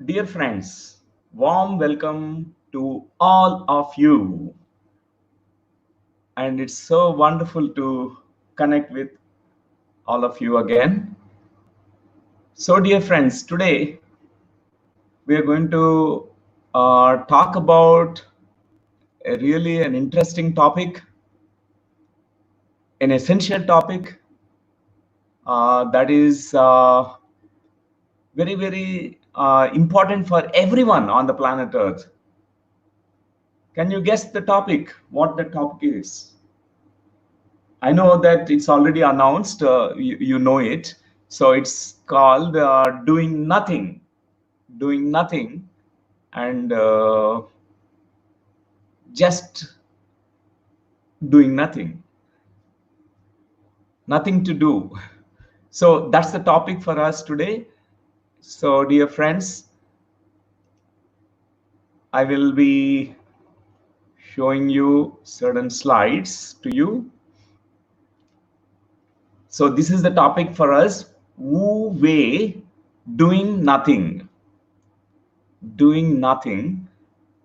Dear friends, warm welcome to all of you. And it's so wonderful to connect with all of you again. So, dear friends, today we are going to talk about really an interesting topic, an essential topic that is very important for everyone on the planet Earth. Can you guess the topic? What the topic is? I know that it's already announced, you know it. So it's called doing nothing, and just doing nothing to do. So that's the topic for us today. So, dear friends, I will be showing you certain slides to you. So this is the topic for us, Wu Wei, doing nothing. Doing nothing.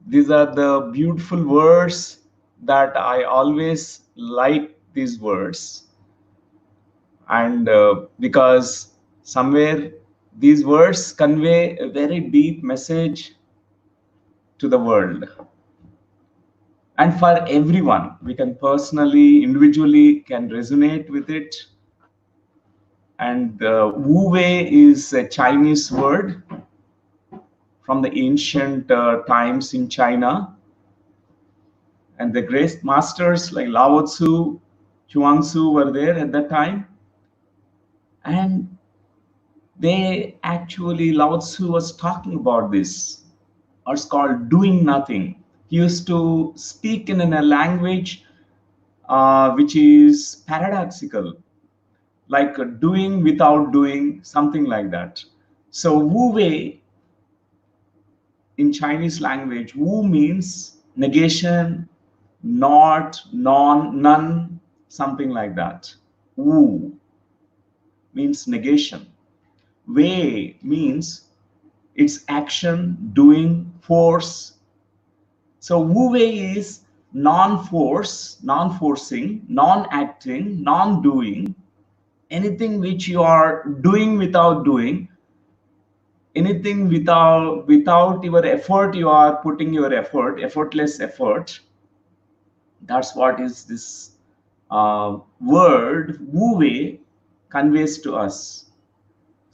These are the beautiful words that I always like these words. And because somewhere these words convey a very deep message to the world. And for everyone, we can personally, individually can resonate with it. And Wu Wei is a Chinese word from the ancient times in China. And the great masters like Lao Tzu, Chuang-Tzu were there at that time. And they actually, Lao Tzu was talking about this, or it's called doing nothing. He used to speak in a language which is paradoxical, like doing without doing, something like that. So Wu Wei in Chinese language, Wu means negation, not, non, none, something like that. Wu means negation. Wei means it's action, doing, force. So Wu Wei is non-force, non-forcing, non-acting, non-doing, anything which you are doing without doing, anything without your effort, you are putting your effort, effortless effort. That's what is this word Wu Wei conveys to us.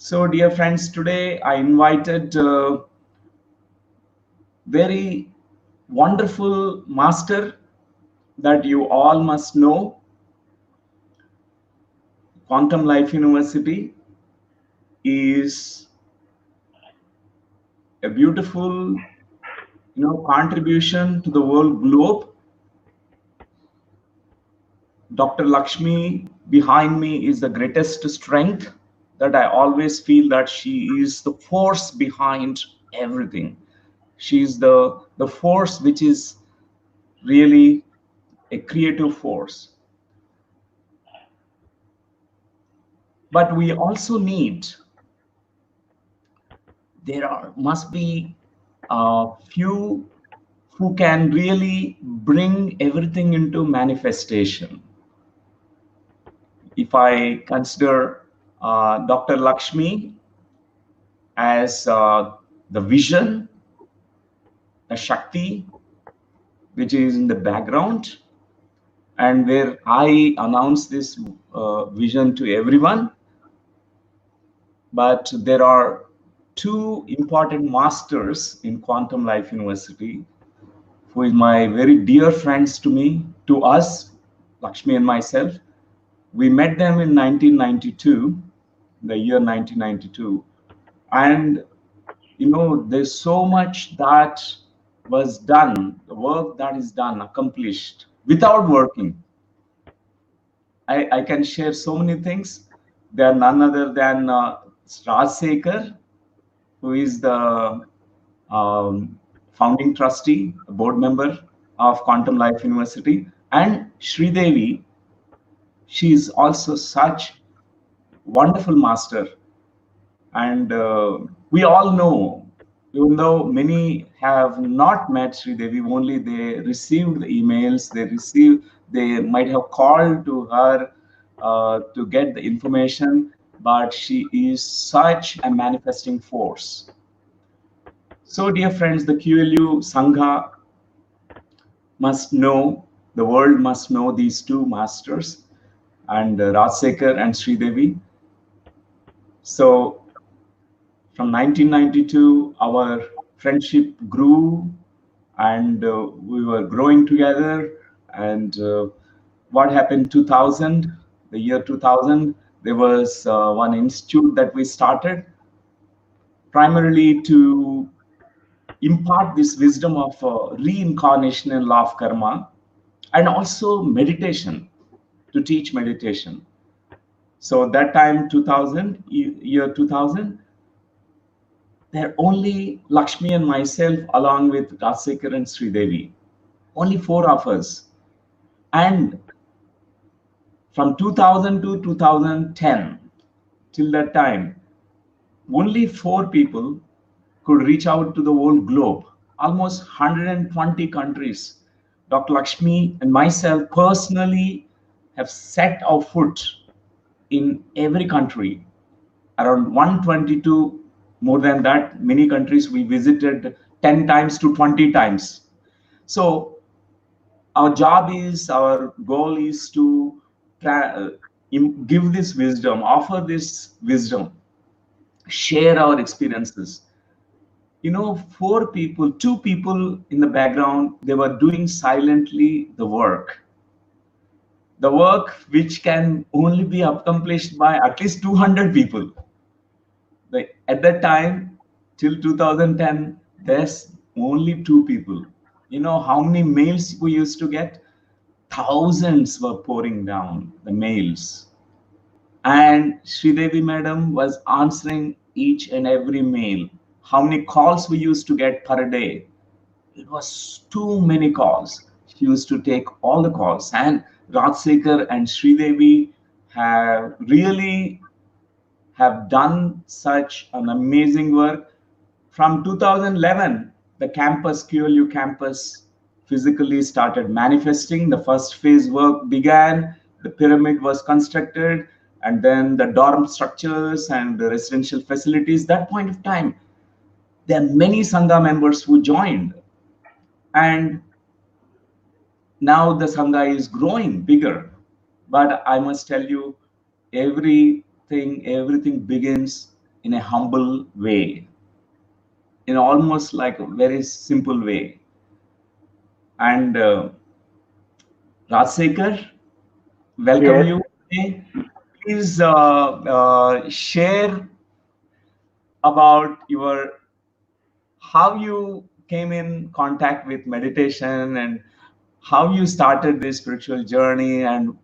So, dear friends, today I invited very wonderful master that you all must know. Quantum Life University is a beautiful, contribution to the world globe. Dr. Lakshmi behind me is the greatest strength, that I always feel that she is the force behind everything. She is the force which is really a creative force. But we also need, must be a few who can really bring everything into manifestation. If I consider Dr. Lakshmi as the vision, the Shakti, which is in the background, and where I announce this vision to everyone. But there are two important masters in Quantum Life University, who is my very dear friends to me, to us, Lakshmi and myself. We met them in 1992, the year 1992. And, there's so much that was done, the work that is done, accomplished, without working. I can share so many things. They are none other than Rajsekhar, who is the founding trustee, board member of Quantum Life University, and Sridevi. She is also such wonderful master. And we all know Even though many have not met Sri Devi, only they received the emails, they might have called to her to get the information, but she is such a manifesting force. So, dear friends, the QLU Sangha must know, the world must know these two masters, and Rajsekar and Sri Devi. So, from 1992, our friendship grew, and we were growing together. And what happened 2000, the year 2000, there was one institute that we started primarily to impart this wisdom of reincarnation and law of karma, and also meditation, to teach meditation. So that time, 2000, year 2000, there only Lakshmi and myself, along with Rajasekar and Sri Devi, only four of us. And from 2000 to 2010, till that time, only four people could reach out to the whole globe, almost 120 countries. Dr. Lakshmi and myself personally have set our foot in every country, around 122, more than that, many countries we visited 10 times to 20 times. So our goal is to give this wisdom, offer this wisdom, share our experiences. You know, four people, two people in the background, they were doing silently the work which can only be accomplished by at least 200 people. Like at that time, till 2010, there's only two people. You know how many mails we used to get? Thousands were pouring down the mails. And Sridevi madam was answering each and every mail. How many calls we used to get per day? It was too many calls. She used to take all the calls. And Rajsekar and Sridevi have done such an amazing work. From 2011, the campus, QLU campus, physically started manifesting. The first phase work began, the pyramid was constructed, and then the dorm structures and the residential facilities. That point of time, there are many Sangha members who joined. And now the Sangha is growing bigger. But I must tell you, everything begins in a humble way, in almost like a very simple way. And Rajsekar, welcome Yes. you. Please share about your how you came in contact with meditation and how you started this spiritual journey, and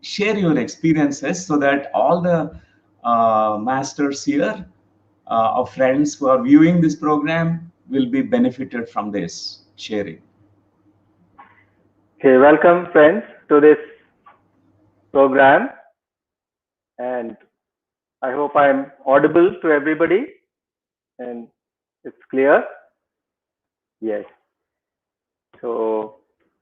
share your experiences so that all the masters here, our friends who are viewing this program, will be benefited from this sharing. Okay, welcome friends to this program, and I hope I'm audible to everybody and it's clear. Yes. So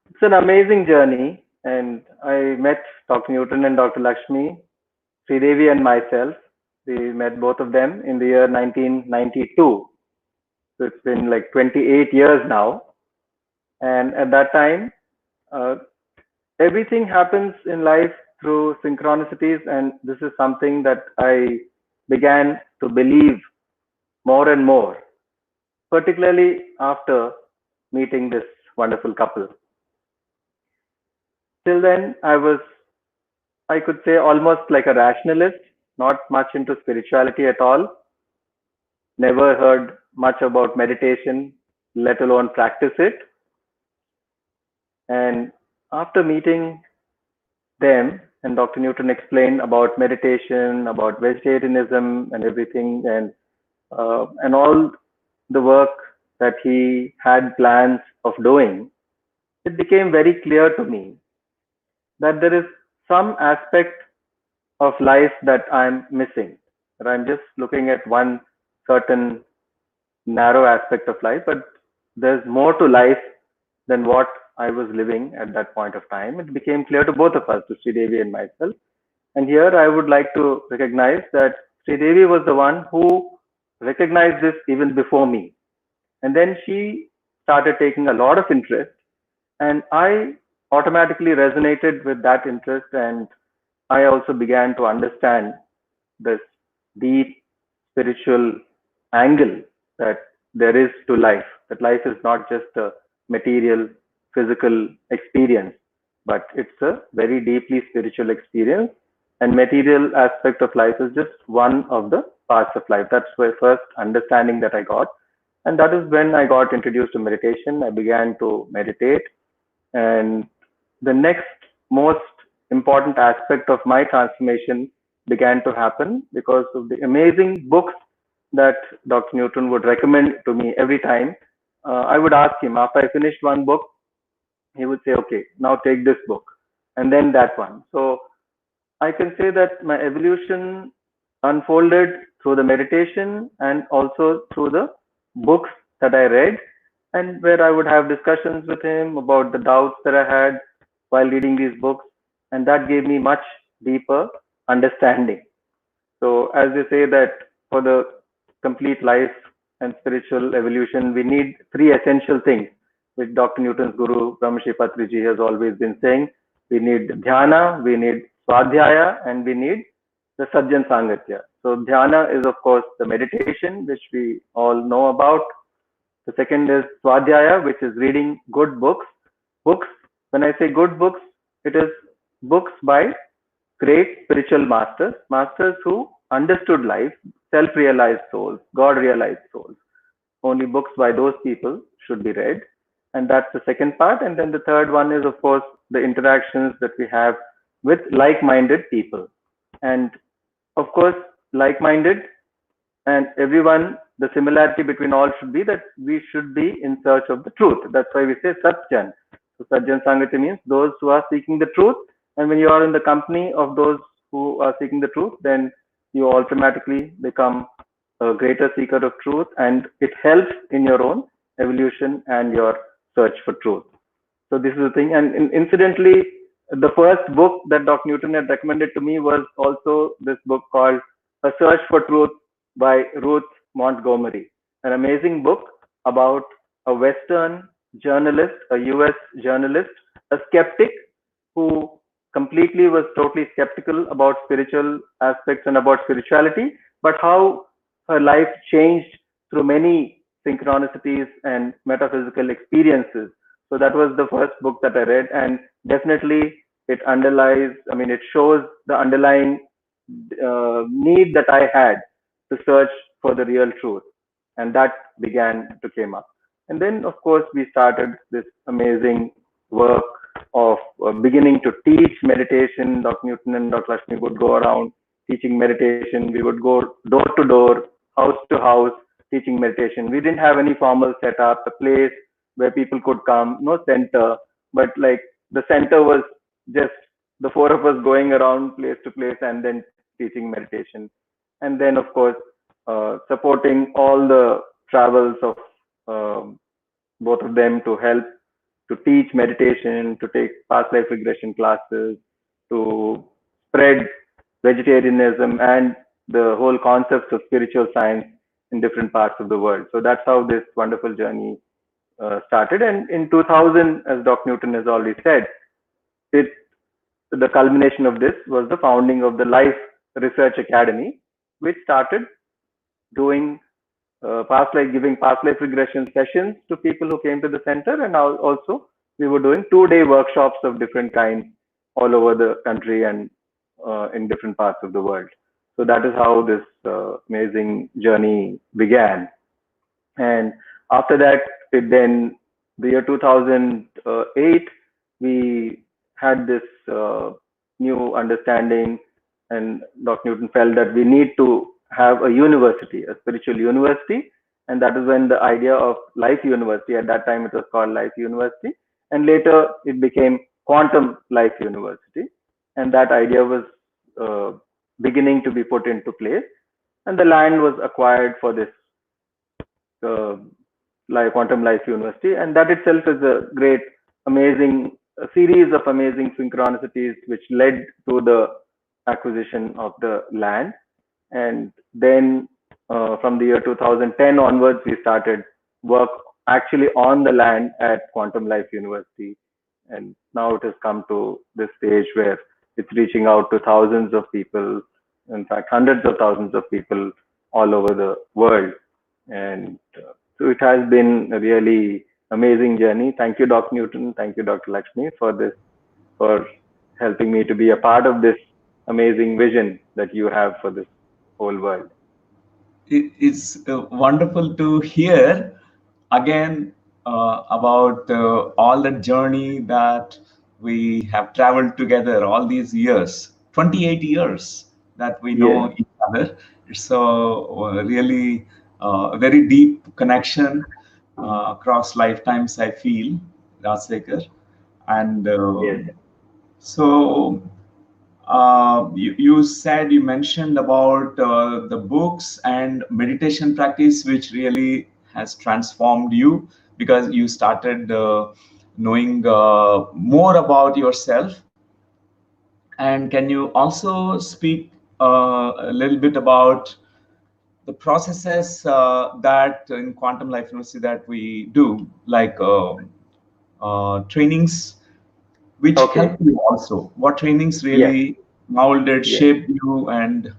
it's an amazing journey, and I met Dr. Newton and Dr. Lakshmi, Sridevi and myself. We met both of them in the year 1992. So it's been like 28 years now. And at that time, uh, everything happens in life through synchronicities, and this is something that I began to believe more and more, particularly after meeting this wonderful couple. Till then, I could say, almost like a rationalist, not much into spirituality at all, never heard much about meditation, let alone practice it. And after meeting them, and Dr. Newton explained about meditation, about vegetarianism, and everything, and all the work that he had plans of doing, it became very clear to me that there is some aspect of life that I'm missing. That I'm just looking at one certain narrow aspect of life, but there's more to life than what I was living at that point of time. It became clear to both of us, to Sridevi and myself. And here I would like to recognize that Sridevi was the one who recognized this even before me. And then she started taking a lot of interest, and I automatically resonated with that interest. And I also began to understand this deep spiritual angle that there is to life, that life is not just a material, physical experience, but it's a very deeply spiritual experience. And material aspect of life is just one of the parts of life. That's the first understanding that I got. And that is when I got introduced to meditation. I began to meditate, and the next most important aspect of my transformation began to happen because of the amazing books that Dr. Newton would recommend to me every time. I would ask him after I finished one book, he would say, "Okay, now take this book," and then that one. So I can say that my evolution unfolded through the meditation and also through the books that I read, and where I would have discussions with him about the doubts that I had while reading these books, and that gave me much deeper understanding. So, as they say that for the complete life and spiritual evolution, we need three essential things, which Dr. Newton's guru, Brahmashri Patriji, has always been saying. We need dhyana, we need swadhyaya, and we need the sajjan sangatya. So, dhyana is, of course, the meditation, which we all know about. The second is swadhyaya, which is reading good books. Books, when I say good books, it is books by great spiritual masters, masters who understood life, self realized souls, God realized souls. Only books by those people should be read. And that's the second part. And then the third one is, of course, the interactions that we have with like minded people. And of course, like minded and everyone, the similarity between all should be that we should be in search of the truth. That's why we say Satjan. So Satjan Sangati means those who are seeking the truth. And when you are in the company of those who are seeking the truth, then you automatically become a greater seeker of truth, and it helps in your own evolution and your search for truth. So this is the thing. And incidentally, the first book that Dr. Newton had recommended to me was also this book called A Search for Truth by Ruth Montgomery, an amazing book about a Western journalist, a US journalist, a skeptic who completely was totally skeptical about spiritual aspects and about spirituality, but how her life changed through many synchronicities and metaphysical experiences. So that was the first book that I read, and definitely it underlies, I mean, it shows the underlying need that I had to search for the real truth, and that began to came up. And then, of course, we started this amazing work of beginning to teach meditation. Dr. Newton and Dr. Lakshmi would go around teaching meditation. We would go door to door, house to house, teaching meditation. We didn't have any formal setup, a place where people could come, no center, but like the center was just the four of us going around place to place and then teaching meditation. And then, of course, supporting all the travels of um, both of them to help to teach meditation, to take past life regression classes, to spread vegetarianism and the whole concepts of spiritual science in different parts of the world. So that's how this wonderful journey started. And in 2000, as Dr. Newton has already said, it the culmination of this was the founding of the Life Research Academy, which started doing past life, giving past life regression sessions to people who came to the center, and now also we were doing 2-day workshops of different kinds all over the country and in different parts of the world. So that is how this amazing journey began. And after that, then the year 2008, we had this new understanding, and Dr. Newton felt that we need to have a university, a spiritual university. And that is when the idea of Life University, at that time it was called Life University, and later it became Quantum Life University. And that idea was uh, beginning to be put into place. And the land was acquired for this uh, like Quantum Life University, and that itself is a great, amazing a series of amazing synchronicities which led to the acquisition of the land. And then from the year 2010 onwards, we started work actually on the land at Quantum Life University, and now it has come to this stage where it's reaching out to thousands of people, in fact hundreds of thousands of people all over the world. And so it has been a really amazing journey. Thank you, Dr. Newton. Thank you, Dr. Lakshmi, for this, for helping me to be a part of this amazing vision that you have for this whole world. It's wonderful to hear again about all the journey that we have traveled together all these years, 28 years that we Yes, know each other. It's a really very deep connection across lifetimes, I feel, Rajsekhar. And yes. so you said, you mentioned about the books and meditation practice, which really has transformed you because you started knowing more about yourself. And can you also speak a little bit about the processes that in Quantum Life University that we do, like trainings which help Okay. you also? What trainings Yes, really molded, yes, shaped you, and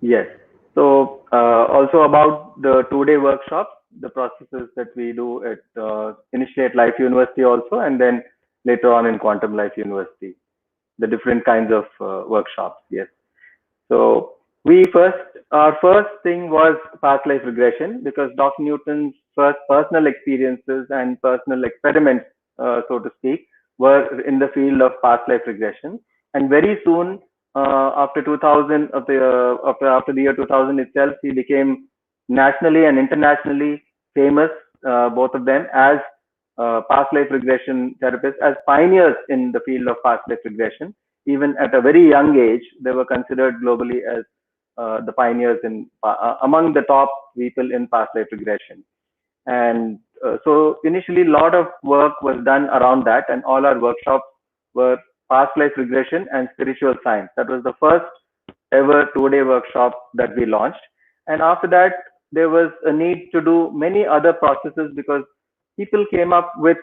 yes. So also about the 2 day workshop, the processes that we do at initially at Life University also, and then later on in Quantum Life University, the different kinds of workshops. Yes. So our first thing was past life regression, because Dr. Newton's first personal experiences and personal experiments, so to speak, were in the field of past life regression. And very soon, after 2000, after the year 2000 itself, he became nationally and internationally famous, both of them, as past life regression therapists, as pioneers in the field of past life regression. Even at a very young age, they were considered globally as the pioneers in among the top people in past life regression. And so initially, a lot of work was done around that, and all our workshops were past life regression and spiritual science. That was the first ever 2 day workshop that we launched. And after that, there was a need to do many other processes, because people came up with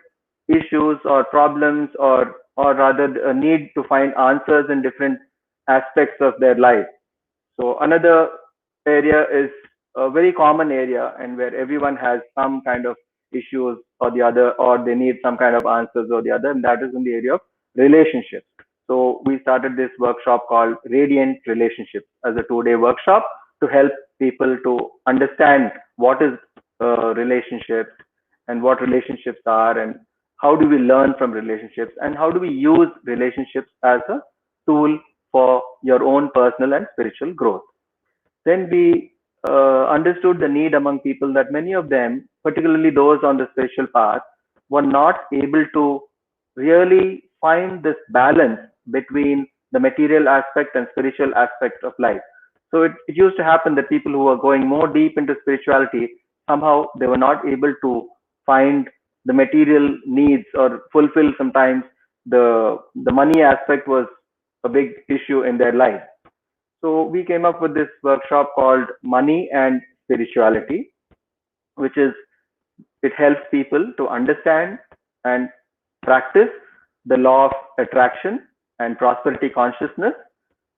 issues or problems, or rather a need to find answers in different aspects of their life. So another area is a very common area, and where everyone has some kind of issues or the other, or they need some kind of answers or the other, and that is in the area of relationships. So we started this workshop called Radiant Relationships as a 2 day workshop to help people to understand what is relationships, and what relationships are, and how do we learn from relationships, and how do we use relationships as a tool for your own personal and spiritual growth. Then we understood the need among people, that many of them, particularly those on the spiritual path, were not able to really find this balance between the material aspect and spiritual aspect of life. So it used to happen that people who were going more deep into spirituality, somehow they were not able to find the material needs, or fulfill sometimes the money aspect was a big issue in their life. So we came up with this workshop called Money and Spirituality, which is, it helps people to understand and practice the law of attraction and prosperity consciousness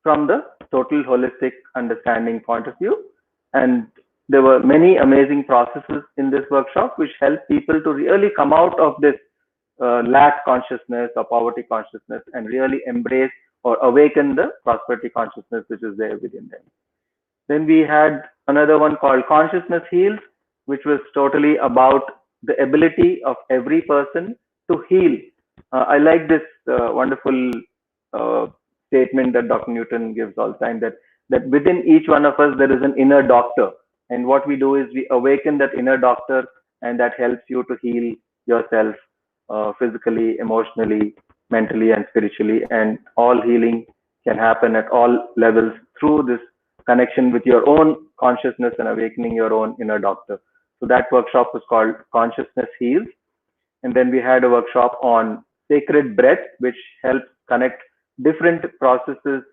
from the total holistic understanding point of view. And there were many amazing processes in this workshop which help people to really come out of this lack consciousness or poverty consciousness, and really embrace or awaken the prosperity consciousness which is there within them. Then we had another one called Consciousness Heals, which was totally about the ability of every person to heal. I like this wonderful uh, statement that Dr. Newton gives all the time, that within each one of us there is an inner doctor, and what we do is we awaken that inner doctor, and that helps you to heal yourself, physically, emotionally, mentally, and spiritually. And all healing can happen at all levels through this connection with your own consciousness and awakening your own inner doctor. So that workshop was called Consciousness Heals. And then we had a workshop on sacred breath, which helps connect different processes,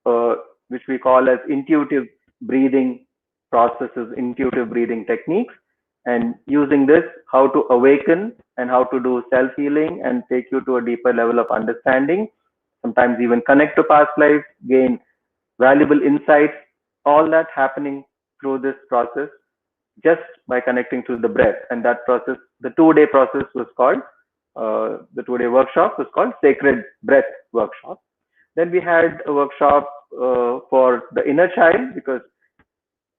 uh, which we call as intuitive breathing processes, intuitive breathing techniques. And using this, how to awaken and how to do self healing and take you to a deeper level of understanding, sometimes even connect to past lives, gain valuable insights, all that happening through this process just by connecting to the breath. And that process, the 2 day process was called, the 2 day workshop was called Sacred Breath Workshop. Then we had a workshop for the inner child, because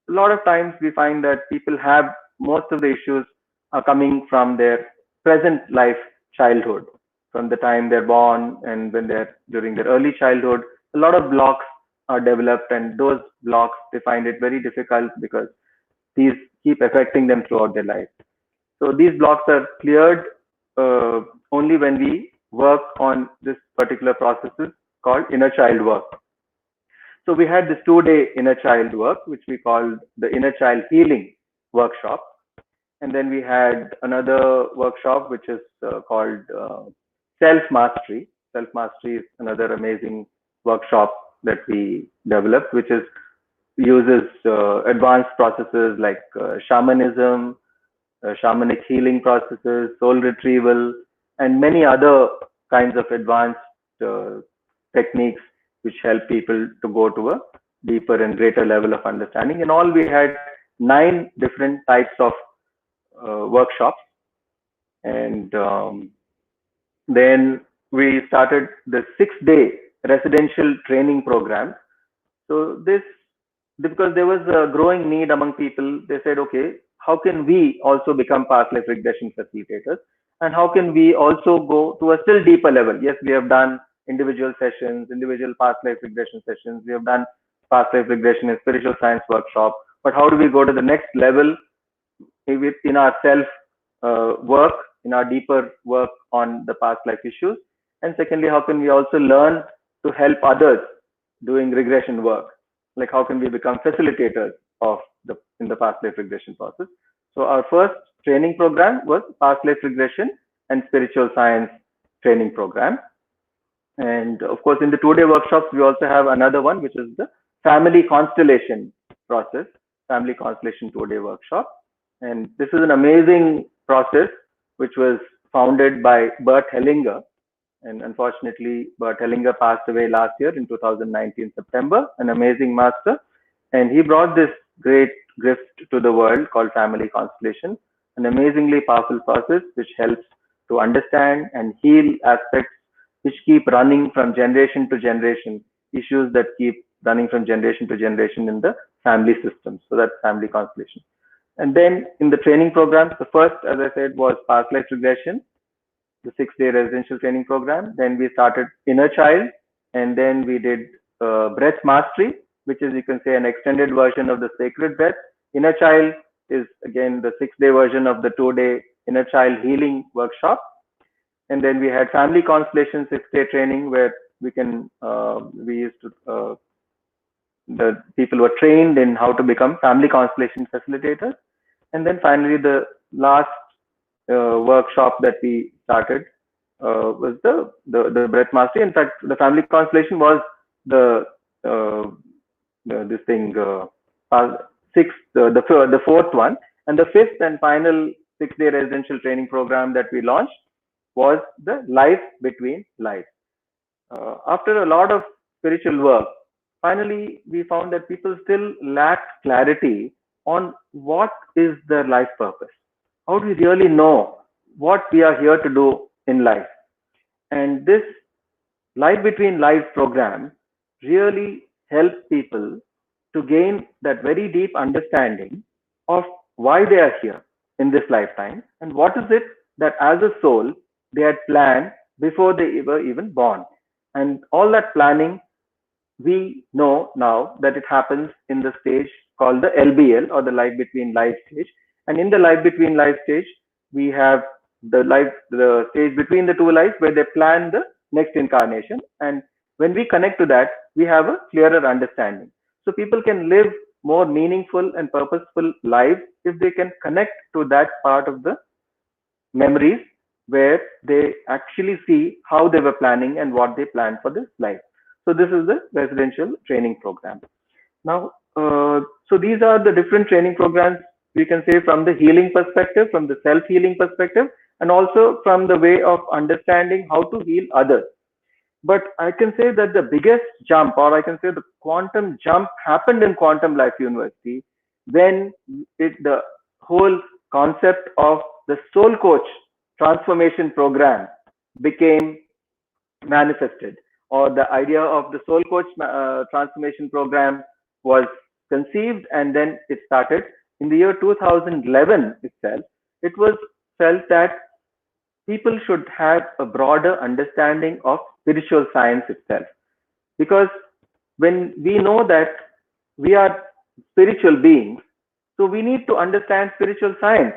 a lot of times we find that people have most of the issues are coming from their present life childhood, from the time they're born and when they're during their early childhood. A lot of blocks are developed, and those blocks they find it very difficult because these keep affecting them throughout their life. So these blocks are cleared only when we work on this particular processes called inner child work. So we had this 2 day inner child work, which we called the inner child healing workshop. And then we had another workshop, which is called self mastery. Self mastery is another amazing workshop that we developed, which is uses advanced processes like shamanism, shamanic healing processes, soul retrieval, and many other kinds of advanced uh, techniques which help people to go to a deeper and greater level of understanding. In all, we had 9 different types of workshops, and then we started the 6 day residential training program. So this, because there was a growing need among people, they said, okay, how can we also become past life regression facilitators? And how can we also go to a still deeper level? Yes, we have done individual sessions, individual past life regression sessions. We have done past life regression and spiritual science workshop. But how do we go to the next level in our self work, in our deeper work on the past life issues? And secondly, how can we also learn to help others doing regression work? Like how can we become facilitators of the in the past life regression process? So our first training program was past life regression and spiritual science training program. And of course, in the 2 day workshops, we also have another one, which is the family constellation process, family constellation 2 day workshop. And this is an amazing process, which was founded by Bert Hellinger. And unfortunately, Bert Hellinger passed away last year in 2019 September, an amazing master. And he brought this great gift to the world called family constellation, an amazingly powerful process which helps to understand and heal aspects which keep running from generation to generation, issues that keep running from generation to generation in the family system. So that's family constellation. And then in the training programs, the first, as I said, was past life regression, the 6 day residential training program. Then we started inner child, and then we did breath mastery, which is, you can say, an extended version of the sacred breath. Inner child is again the 6 day version of the 2 day inner child healing workshop. And then we had family constellation 6 day training, where we used to the people were trained in how to become family constellation facilitators. And then finally, the last workshop that we started was the breath mastery. In fact, the family constellation was the this thing sixth, the fourth one, and the fifth and final 6 day residential training program that we launched was the life between lives. After a lot of spiritual work, finally we found that people still lack clarity on what is their life purpose. How do we really know what we are here to do in life? And this Life Between Lives program really helps people to gain that very deep understanding of why they are here in this lifetime and what is it that as a soul they had planned before they were even born. And all that planning, we know now that it happens in the stage called the LBL, or the Life Between Life stage. And in the Life Between Life stage, we have the stage between the two lives where they plan the next incarnation. And when we connect to that, we have a clearer understanding. So people can live more meaningful and purposeful lives if they can connect to that part of the memories where they actually see how they were planning and what they planned for this life. So this is the residential training program. Now, so these are the different training programs we can say from the healing perspective, from the self-healing perspective, and also from the way of understanding how to heal others. But I can say that the biggest jump, or I can say the quantum jump, happened in Quantum Life University when the whole concept of the Soul Coach transformation program became manifested, or the idea of the Soul Coach transformation program was conceived, and then it started in the year 2011 itself. It was felt that people should have a broader understanding of spiritual science itself, because when we know that we are spiritual beings, so we need to understand spiritual science.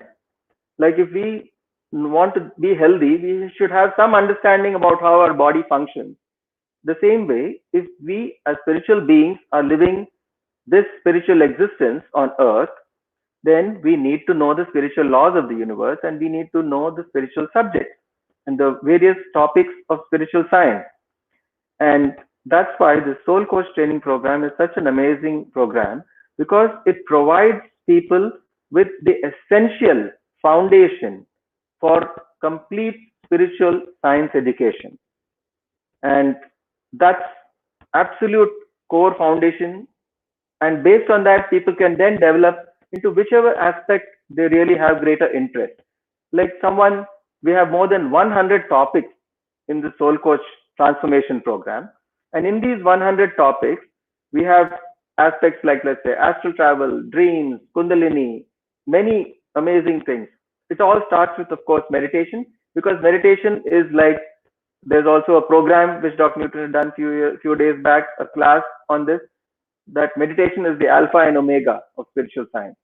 Like if we want to be healthy, we should have some understanding about how our body functions. The same way, if we as spiritual beings are living this spiritual existence on earth, then we need to know the spiritual laws of the universe, and we need to know the spiritual subjects and the various topics of spiritual science. And that's why the Soul Coach training program is such an amazing program, because it provides people with the essential foundation for complete spiritual science education. And that's absolute core foundation. And based on that, people can then develop into whichever aspect they really have greater interest. Like someone, we have more than 100 topics in the Soul Coach transformation program. And in these 100 topics, we have aspects like, let's say, astral travel, dreams, kundalini, many amazing things. It all starts with, of course, meditation, because meditation is like, there's also a program which Dr. Newton had done few days back, a class on this, that meditation is the alpha and omega of spiritual science.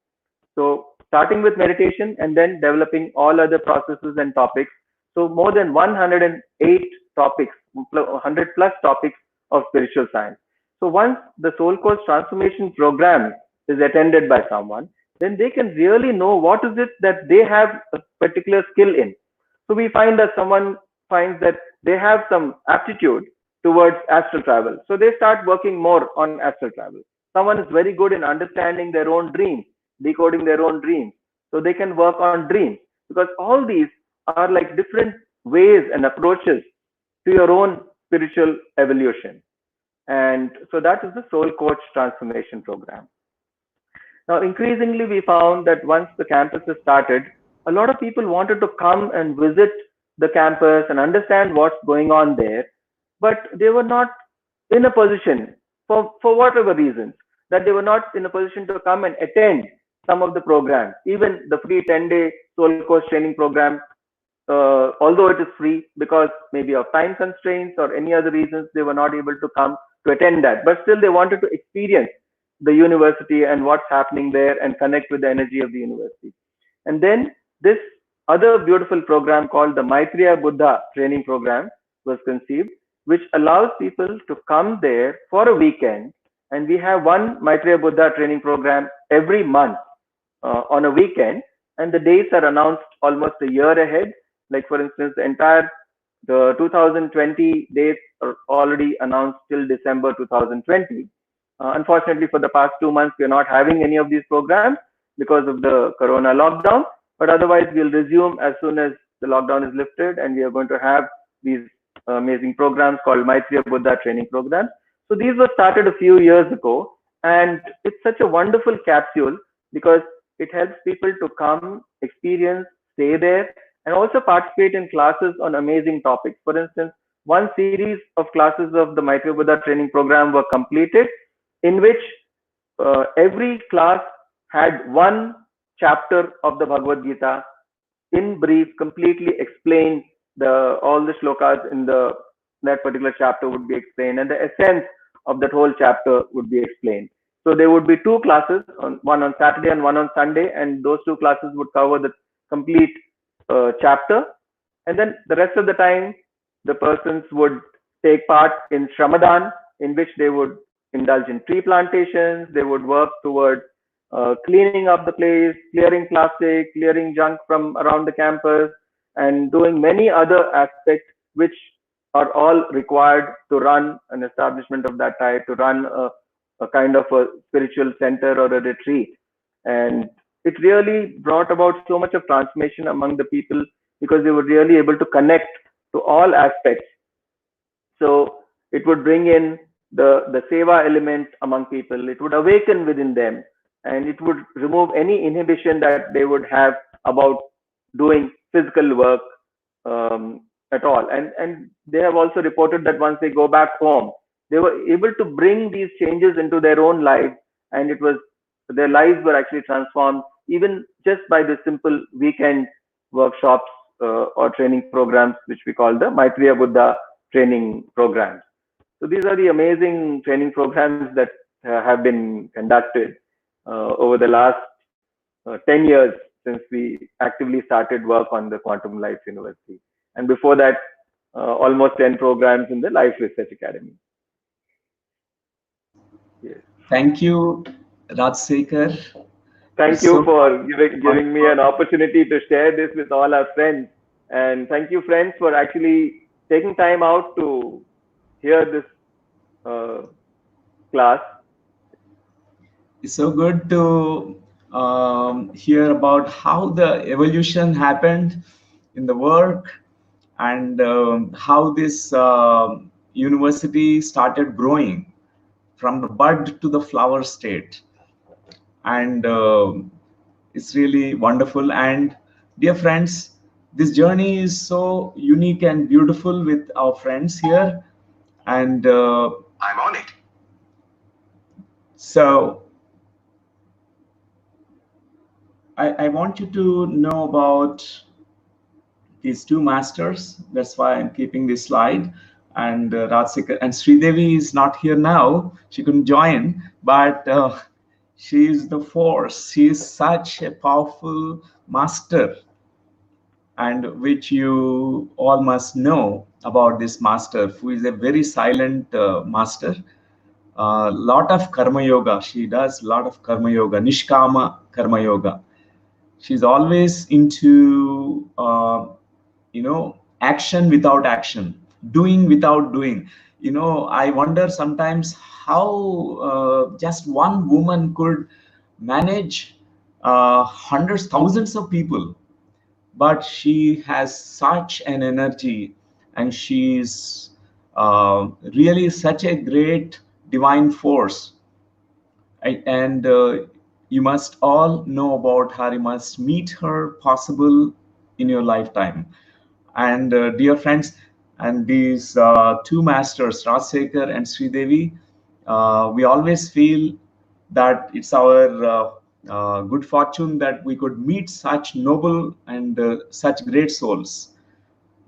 So starting with meditation and then developing all other processes and topics. So more than 108 topics, 100 plus topics of spiritual science. So once the Soul Coach transformation program is attended by someone, then they can really know what is it that they have a particular skill in. So we find that someone finds that they have some aptitude towards astral travel. So they start working more on astral travel. Someone is very good in understanding their own dreams, decoding their own dreams. So they can work on dreams, because all these are like different ways and approaches to your own spiritual evolution. And so that is the Soul Coach transformation program. Now, increasingly, we found that once the campus is started, a lot of people wanted to come and visit the campus and understand what's going on there, but they were not in a position, for whatever reasons, that they were not in a position to come and attend some of the programs. Even the free 10-day Soul Coach training program, although it is free, because maybe of time constraints or any other reasons, they were not able to come to attend that. But still, they wanted to experience the university and what's happening there and connect with the energy of the university. And then this other beautiful program called the Maitreya Buddha training program was conceived, which allows people to come there for a weekend. And we have one Maitreya Buddha training program every month on a weekend, and the dates are announced almost a year ahead. Like for instance, the 2020 dates are already announced till December 2020. Unfortunately, for the past 2 months, we are not having any of these programs because of the Corona lockdown. But otherwise, we'll resume as soon as the lockdown is lifted, and we are going to have these amazing programs called Maitreya Buddha training programs. So these were started a few years ago, and it's such a wonderful capsule because it helps people to come, experience, stay there, and also participate in classes on amazing topics. For instance, one series of classes of the Maitreya Buddha training program were completed, in which every class had one chapter of the Bhagavad Gita in brief, completely explained. All the shlokas in that particular chapter would be explained, and the essence of that whole chapter would be explained. So there would be two classes, one on Saturday and one on Sunday, and those two classes would cover the complete chapter. And then the rest of the time, the persons would take part in Shramadhan, in which they would indulge in tree plantations. They would work towards cleaning up the place, clearing plastic, clearing junk from around the campus, and doing many other aspects which are all required to run an establishment of that type, to run a kind of a spiritual center or a retreat. And it really brought about so much of transformation among the people because they were really able to connect to all aspects. So it would bring in the seva element among people. It would awaken within them, and it would remove any inhibition that they would have about doing physical work at all. And they have also reported that once they go back home, they were able to bring these changes into their own lives, and it was their lives were actually transformed even just by the simple weekend workshops or training programs, which we call the Maitreya Buddha training programs. So these are the amazing training programs that have been conducted over the last 10 years since we actively started work on the Quantum Life University. And before that, almost 10 programs in the Life Research Academy. Yes. Thank you, Rajsekhar. Thank It's you so for giving me wonderful. an opportunity to share this with all our friends. And thank you, friends, for actually taking time out to hear this class. It's so good to hear about how the evolution happened in the work and how this university started growing from the bud to the flower state. And it's really wonderful. And dear friends, this journey is so unique and beautiful with our friends here. And I'm on it. So I want you to know about these two masters. That's why I'm keeping this slide. And Rajsekhar and Sridevi is not here now. She couldn't join, but she is the force. She is such a powerful master, and which you all must know about this master, who is a very silent master. Lot of karma yoga. She does a lot of karma yoga, nishkama karma yoga. She's always into action without action, doing without doing. I wonder sometimes how just one woman could manage hundreds, thousands of people, but she has such an energy, and she's really such a great divine force. And you must all know about her. You must meet her possible in your lifetime. And dear friends, and these two masters, Rajsekhar and Sridevi, we always feel that it's our good fortune that we could meet such noble and such great souls.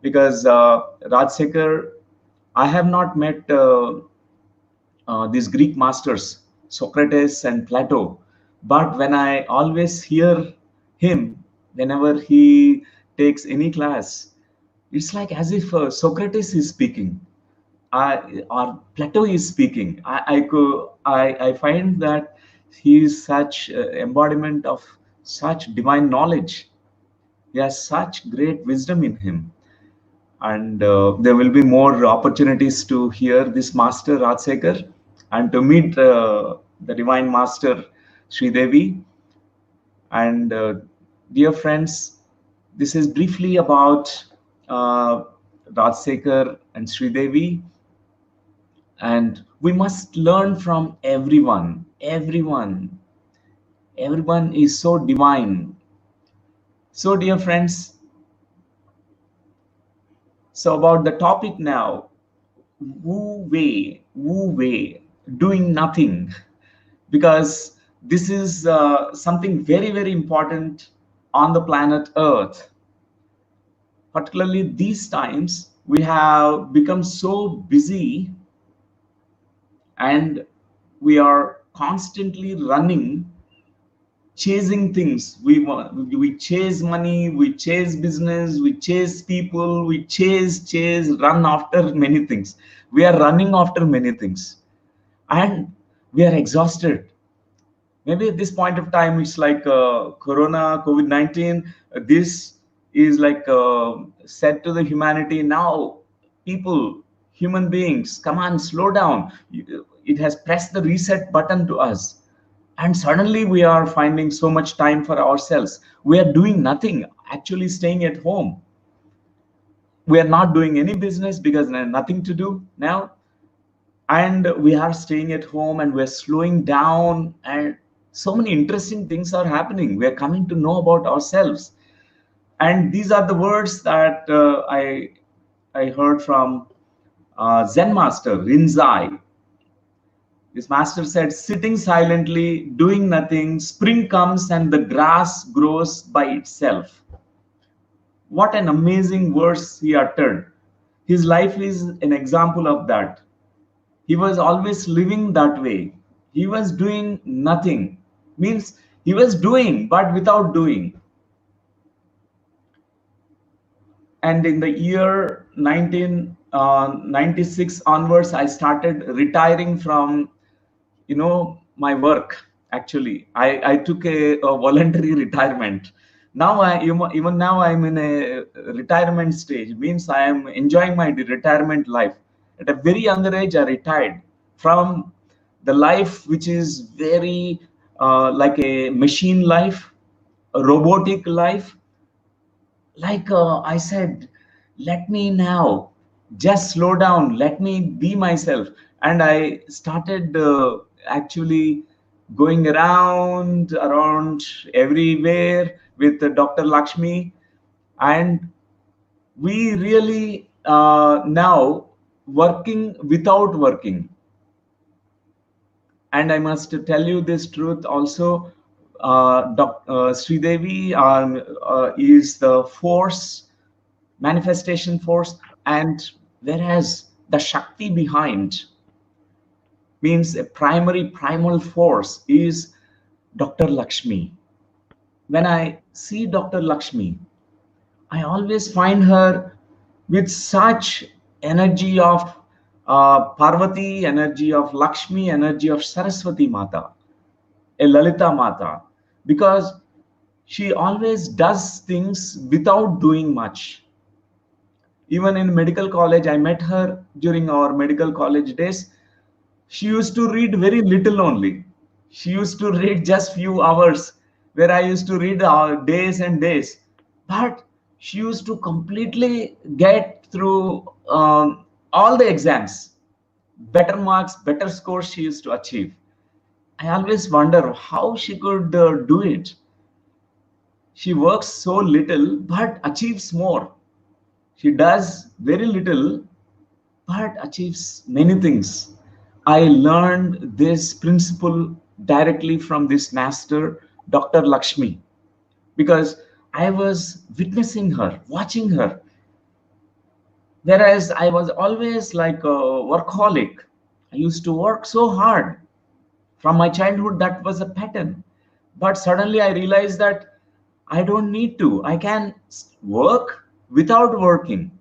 Because Rajsekhar, I have not met these Greek masters, Socrates and Plato. But when I always hear him, whenever he takes any class, it's like as if Socrates is speaking, or Plato is speaking. I find that he is such embodiment of such divine knowledge. He has such great wisdom in him. And there will be more opportunities to hear this master Rajsekhar and to meet the divine master Sridevi. And dear friends, this is briefly about uh, Rajsekhar and Sridevi. And we must learn from everyone. Everyone is so divine. So dear friends, so about the topic now, Wu Wei, doing nothing, because this is something very, very important on the planet Earth. Particularly these times, we have become so busy, and we are constantly running, chasing things. We chase money, we chase business, we chase people, we chase, run after many things. We are running after many things. And We are exhausted. Maybe at this point of time, it's like Corona, COVID-19. This is like said to the humanity now, people, human beings, come on, slow down. It has pressed the reset button to us. And suddenly we are finding so much time for ourselves. We are doing nothing, actually staying at home. We are not doing any business because there's nothing to do now, and we are staying at home and we're slowing down, and so many interesting things are happening. We're coming to know about ourselves. And these are the words that I heard from Zen master Rinzai. This master said, sitting silently, doing nothing, spring comes and the grass grows by itself. What an amazing verse he uttered. His life is an example of that. He was always living that way. He was doing nothing. Means he was doing, but without doing. And in the year 1996 onwards, I started retiring from, my work. Actually, I took a voluntary retirement. Now even now I'm in a retirement stage. Means I am enjoying my retirement life. At a very younger age, I retired from the life which is very like a machine life, a robotic life. Like I said, let me now just slow down, let me be myself. And I started actually going around everywhere with Dr. Lakshmi. And we really now working without working. And I must tell you this truth also. Sridevi is the force, manifestation force, and whereas the Shakti behind, means a primary primal force, is Dr. Lakshmi. When I see Dr. Lakshmi, I always find her with such energy of Parvati, energy of Lakshmi, energy of Saraswati Mata, a Lalita Mata, because she always does things without doing much. Even in medical college, I met her during our medical college days. She used to read very little only. She used to read just few hours, where I used to read days and days. But she used to completely get through all the exams. Better marks, better scores she used to achieve. I always wonder how she could do it. She works so little but achieves more. She does very little but achieves many things. I learned this principle directly from this master, Dr. Lakshmi, because I was witnessing her, watching her. Whereas I was always like a workaholic. I used to work so hard. From my childhood, that was a pattern. But suddenly I realized that I don't need to. I can work without working.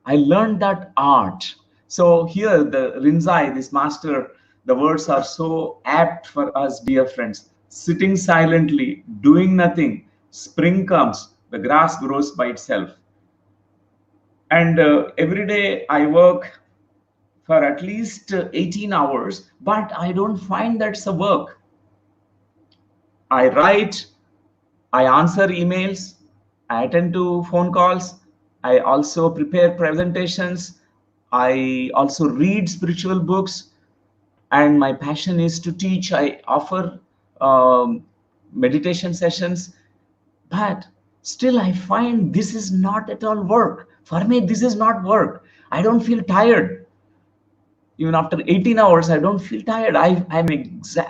I learned that art. So here, the Rinzai, this master, the words are so apt for us, dear friends. Sitting silently, doing nothing, spring comes, the grass grows by itself. And every day I work for at least 18 hours, but I don't find that's a work. I write, I answer emails, I attend to phone calls, I also prepare presentations, I also read spiritual books, and my passion is to teach. I offer um, meditation sessions, but still I find this is not at all work. For me, this is not work. I don't feel tired. Even after 18 hours, I don't feel tired. I'm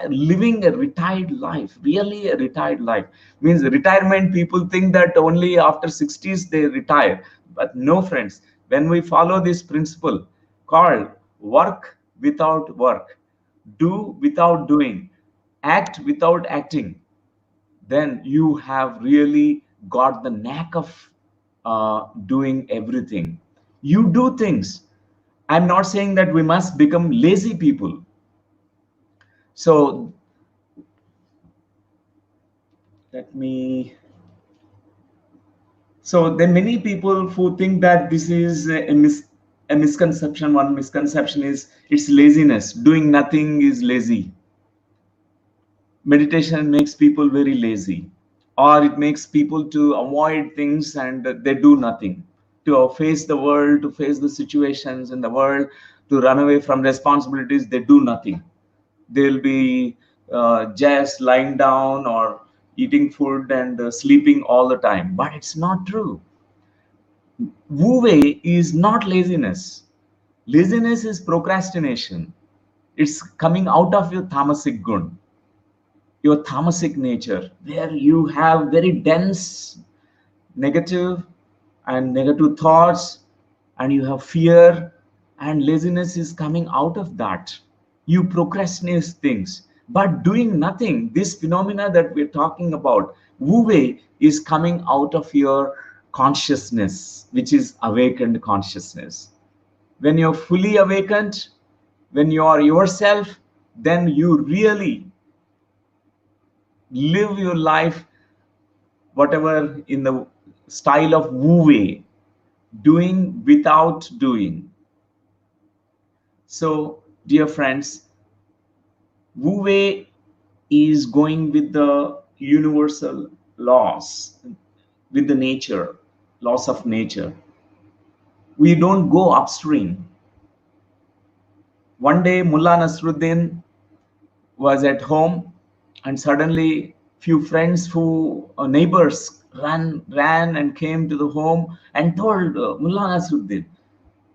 living a retired life, really a retired life. Means retirement, people think that only after 60s they retire. But no, friends, when we follow this principle called work without work, do without doing, act without acting, then you have really got the knack of doing everything. You do things. I'm not saying that we must become lazy people. So let me. So there are many people who think that this is a misconception. One misconception is it's laziness. Doing nothing is lazy. Meditation makes people very lazy, or it makes people to avoid things and they do nothing, to face the world, to face the situations in the world, to run away from responsibilities. They do nothing. They'll be just lying down or eating food and sleeping all the time, but it's not true. Wu Wei is not laziness. Laziness is procrastination. It's coming out of your tamasic gun, your tamasic nature, where you have very dense negative and negative thoughts, and you have fear, and laziness is coming out of that. You procrastinate things, but doing nothing, this phenomena that we're talking about, Wu Wei, is coming out of your consciousness, which is awakened consciousness. When you're fully awakened, when you are yourself, then you really live your life whatever in the style of Wu Wei, doing without doing. So, dear friends, Wu Wei is going with the universal laws, with the nature, laws of nature. We don't go upstream. One day, Mullah Nasruddin was at home, and suddenly few friends who neighbors ran and came to the home and told Mullah Nasruddin.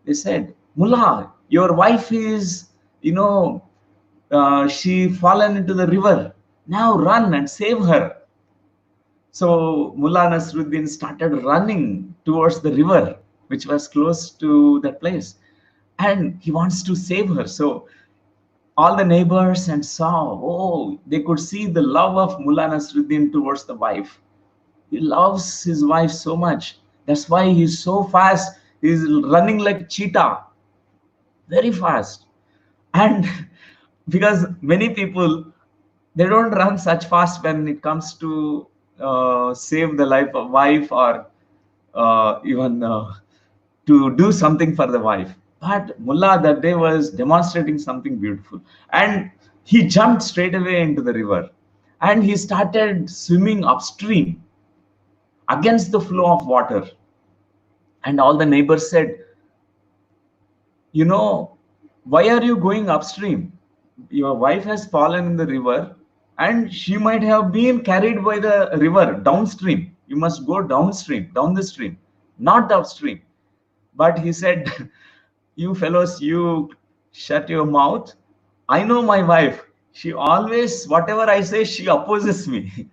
They said, Mullah, your wife is, she fallen into the river. Now run and save her. So Mullah Nasruddin started running towards the river, which was close to that place, and he wants to save her. So all the neighbors and saw, oh, they could see the love of Mullah Nasruddin towards the wife. He loves his wife so much. That's why he's so fast. He's running like a cheetah, very fast. And because many people, they don't run such fast when it comes to save the life of wife, or even to do something for the wife. But Mullah that day was demonstrating something beautiful, and he jumped straight away into the river, and he started swimming upstream against the flow of water. And all the neighbors said, why are you going upstream? Your wife has fallen in the river, and she might have been carried by the river downstream. You must go downstream, down the stream, not upstream. But he said, you fellows, you shut your mouth. I know my wife. She always, whatever I say, she opposes me.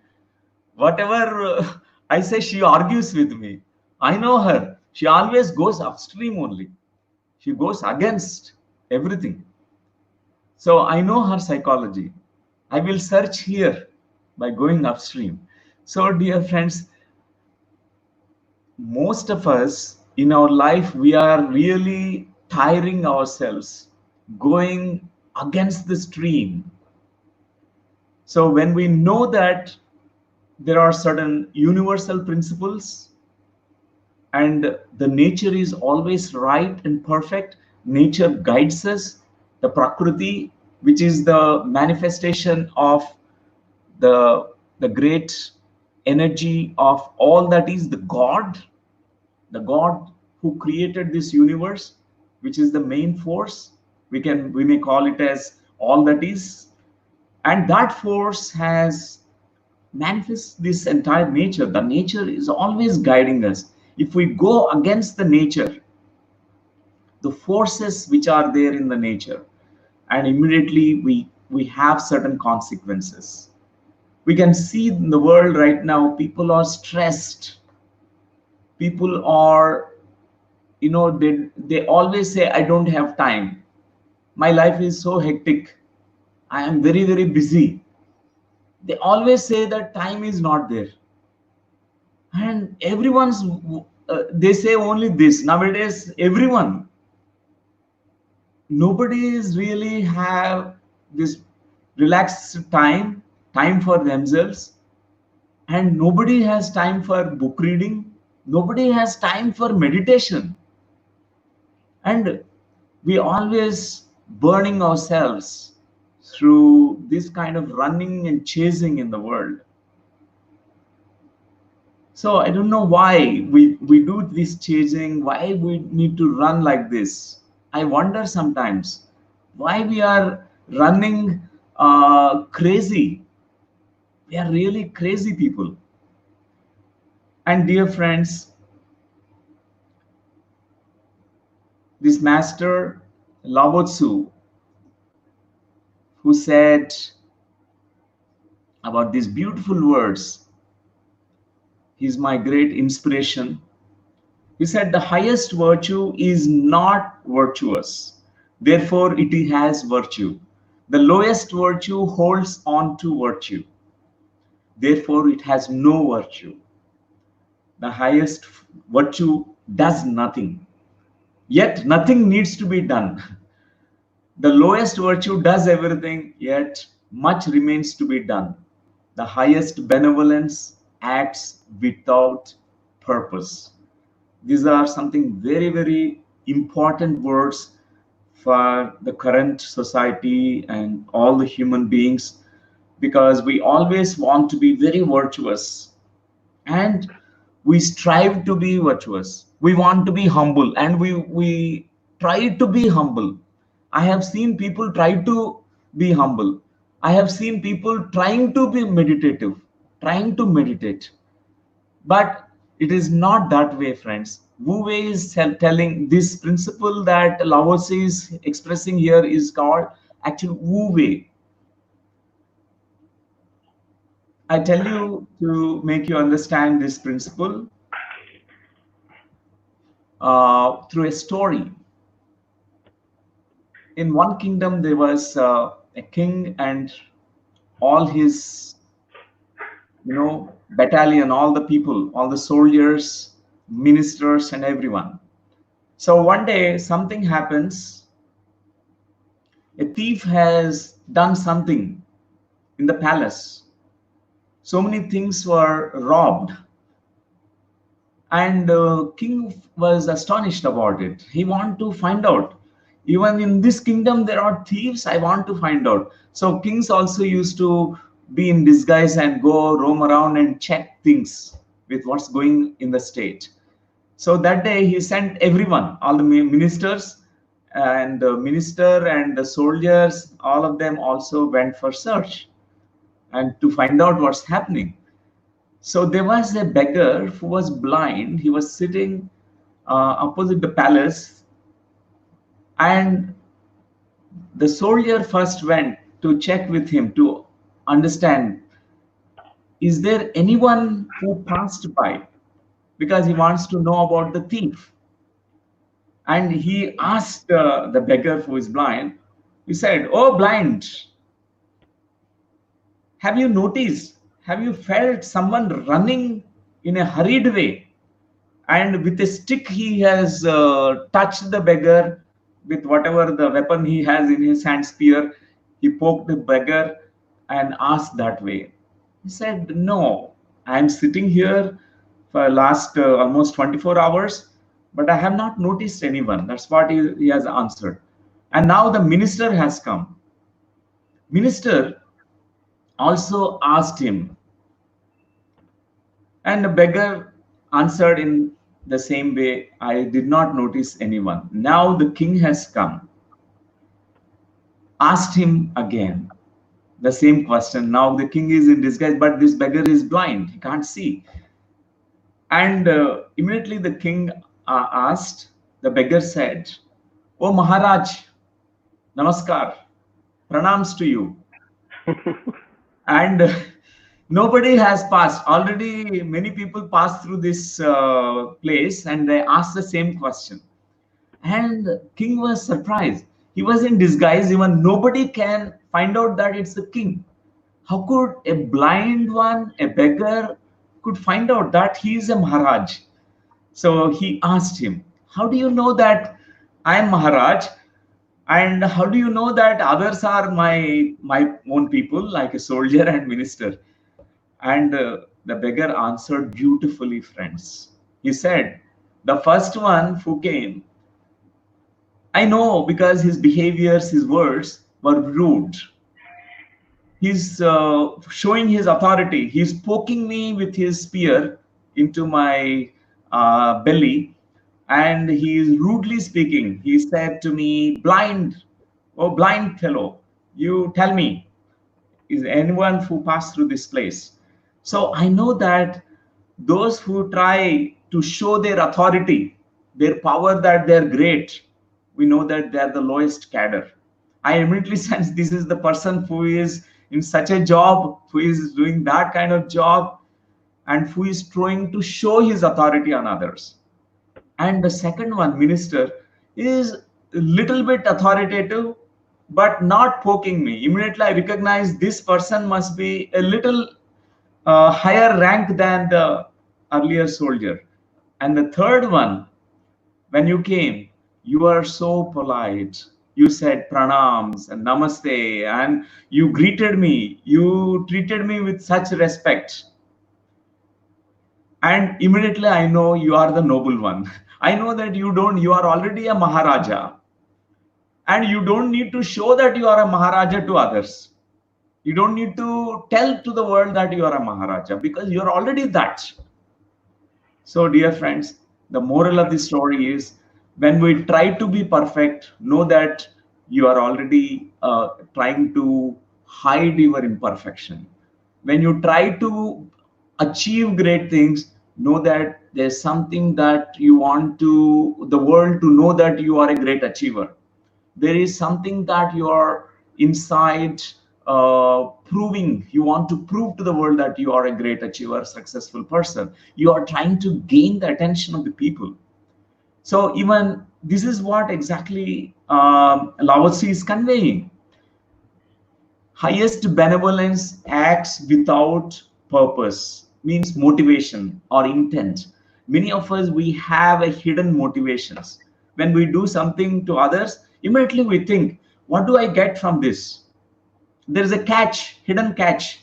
Whatever I say, she argues with me. I know her. She always goes upstream only. She goes against everything. So I know her psychology. I will search here by going upstream. So, dear friends, most of us in our life, we are really tiring ourselves, going against the stream. So, when we know that there are certain universal principles, and the nature is always right and perfect, nature guides us, the prakriti, which is the manifestation of the great energy of all that is the god who created this universe, which is the main force. We may call it as all that is, and that force has manifest this entire nature. The nature is always guiding us. If we go against the nature, the forces which are there in the nature, and immediately we have certain consequences. We can see in the world right now, people are stressed. People are, they always say, I don't have time. My life is so hectic. I am very, very busy. They always say that time is not there. And everyone's, they say only this. Nowadays, everyone, nobody is really have this relaxed time, time for themselves, and nobody has time for book reading, nobody has time for meditation. And we always burning ourselves through this kind of running and chasing in the world. So I don't know why we do this chasing, why we need to run like this. I wonder sometimes why we are running crazy. We are really crazy people. And dear friends, this master Lao Tzu, who said about these beautiful words, he's my great inspiration. He said, the highest virtue is not virtuous, therefore it has virtue. The lowest virtue holds on to virtue, therefore it has no virtue. The highest virtue does nothing, yet nothing needs to be done. The lowest virtue does everything, yet much remains to be done. The highest benevolence acts without purpose. These are something very, very important words for the current society and all the human beings, because we always want to be very virtuous and we strive to be virtuous. We want to be humble and we try to be humble. I have seen people try to be humble. I have seen people trying to be meditative, trying to meditate. But it is not that way, friends. Wu Wei is telling this principle that Lao Tzu is expressing here is called actually Wu Wei. I tell you to make you understand this principle through a story. In one kingdom, there was a king and all his, battalion, all the people, all the soldiers, ministers, and everyone. So one day, something happens. A thief has done something in the palace. So many things were robbed, and king was astonished about it. He wanted to find out, even in this kingdom there are thieves. I want to find out. So kings also used to be in disguise and go roam around and check things with what's going in the state. So that day he sent everyone, all the ministers and the minister and the soldiers, all of them also went for search and to find out what's happening. So there was a beggar who was blind. He was sitting opposite the palace, and the soldier first went to check with him to understand, is there anyone who passed by? Because he wants to know about the thief. And he asked the beggar who is blind, he said, "Oh, blind, have you noticed, have you felt someone running in a hurried way? And with a stick, he has touched the beggar with whatever the weapon he has in his hand, spear. He poked the beggar and asked that way." He said, "No, I'm sitting here for last almost 24 hours, but I have not noticed anyone." That's what he has answered. And now the minister has come. Minister also asked him, and the beggar answered in the same way, "I did not notice anyone." Now the king has come, asked him again the same question. Now the king is in disguise, but this beggar is blind, he can't see. And immediately the king asked, the beggar said, "Oh Maharaj, namaskar, pranams to you." And nobody has passed. Already many people passed through this place and they asked the same question. And king was surprised. He was in disguise. Even nobody can find out that it's the king. How could a blind one, a beggar, could find out that he is a Maharaj? So he asked him, "How do you know that I am Maharaj?" And how do you know that others are my own people, like a soldier and minister? And the beggar answered beautifully, friends. He said, the first one who came, I know, because his behaviors, his words were rude. He's showing his authority. He's poking me with his spear into my belly, and he is rudely speaking. He said to me, blind, oh blind fellow, you tell me, is anyone who passed through this place? So I know that those who try to show their authority, their power, that they're great, we know that they're the lowest cadre. I immediately sense this is the person who is in such a job, who is doing that kind of job, and who is trying to show his authority on others. And the second one, minister, is a little bit authoritative, but not poking me. Immediately I recognize this person must be a little higher rank than the earlier soldier. And the third one, when you came, you are so polite. You said pranams and namaste, and you greeted me. You treated me with such respect. And immediately I know you are the noble one. I know that you are already a Maharaja. And you don't need to show that you are a Maharaja to others. You don't need to tell to the world that you are a Maharaja, because you're already that. So, dear friends, the moral of the story is, when we try to be perfect, know that you are already trying to hide your imperfection. When you try to achieve great things, know that there's something that you want to the world to know, that you are a great achiever. There is something that you are inside proving. You want to prove to the world that you are a great achiever, successful person. You are trying to gain the attention of the people. So even this is what exactly Lao Tzu is conveying. Highest benevolence acts without purpose, means motivation or intent. Many of us, we have a hidden motivations. When we do something to others, immediately we think, what do I get from this? There is a catch, hidden catch.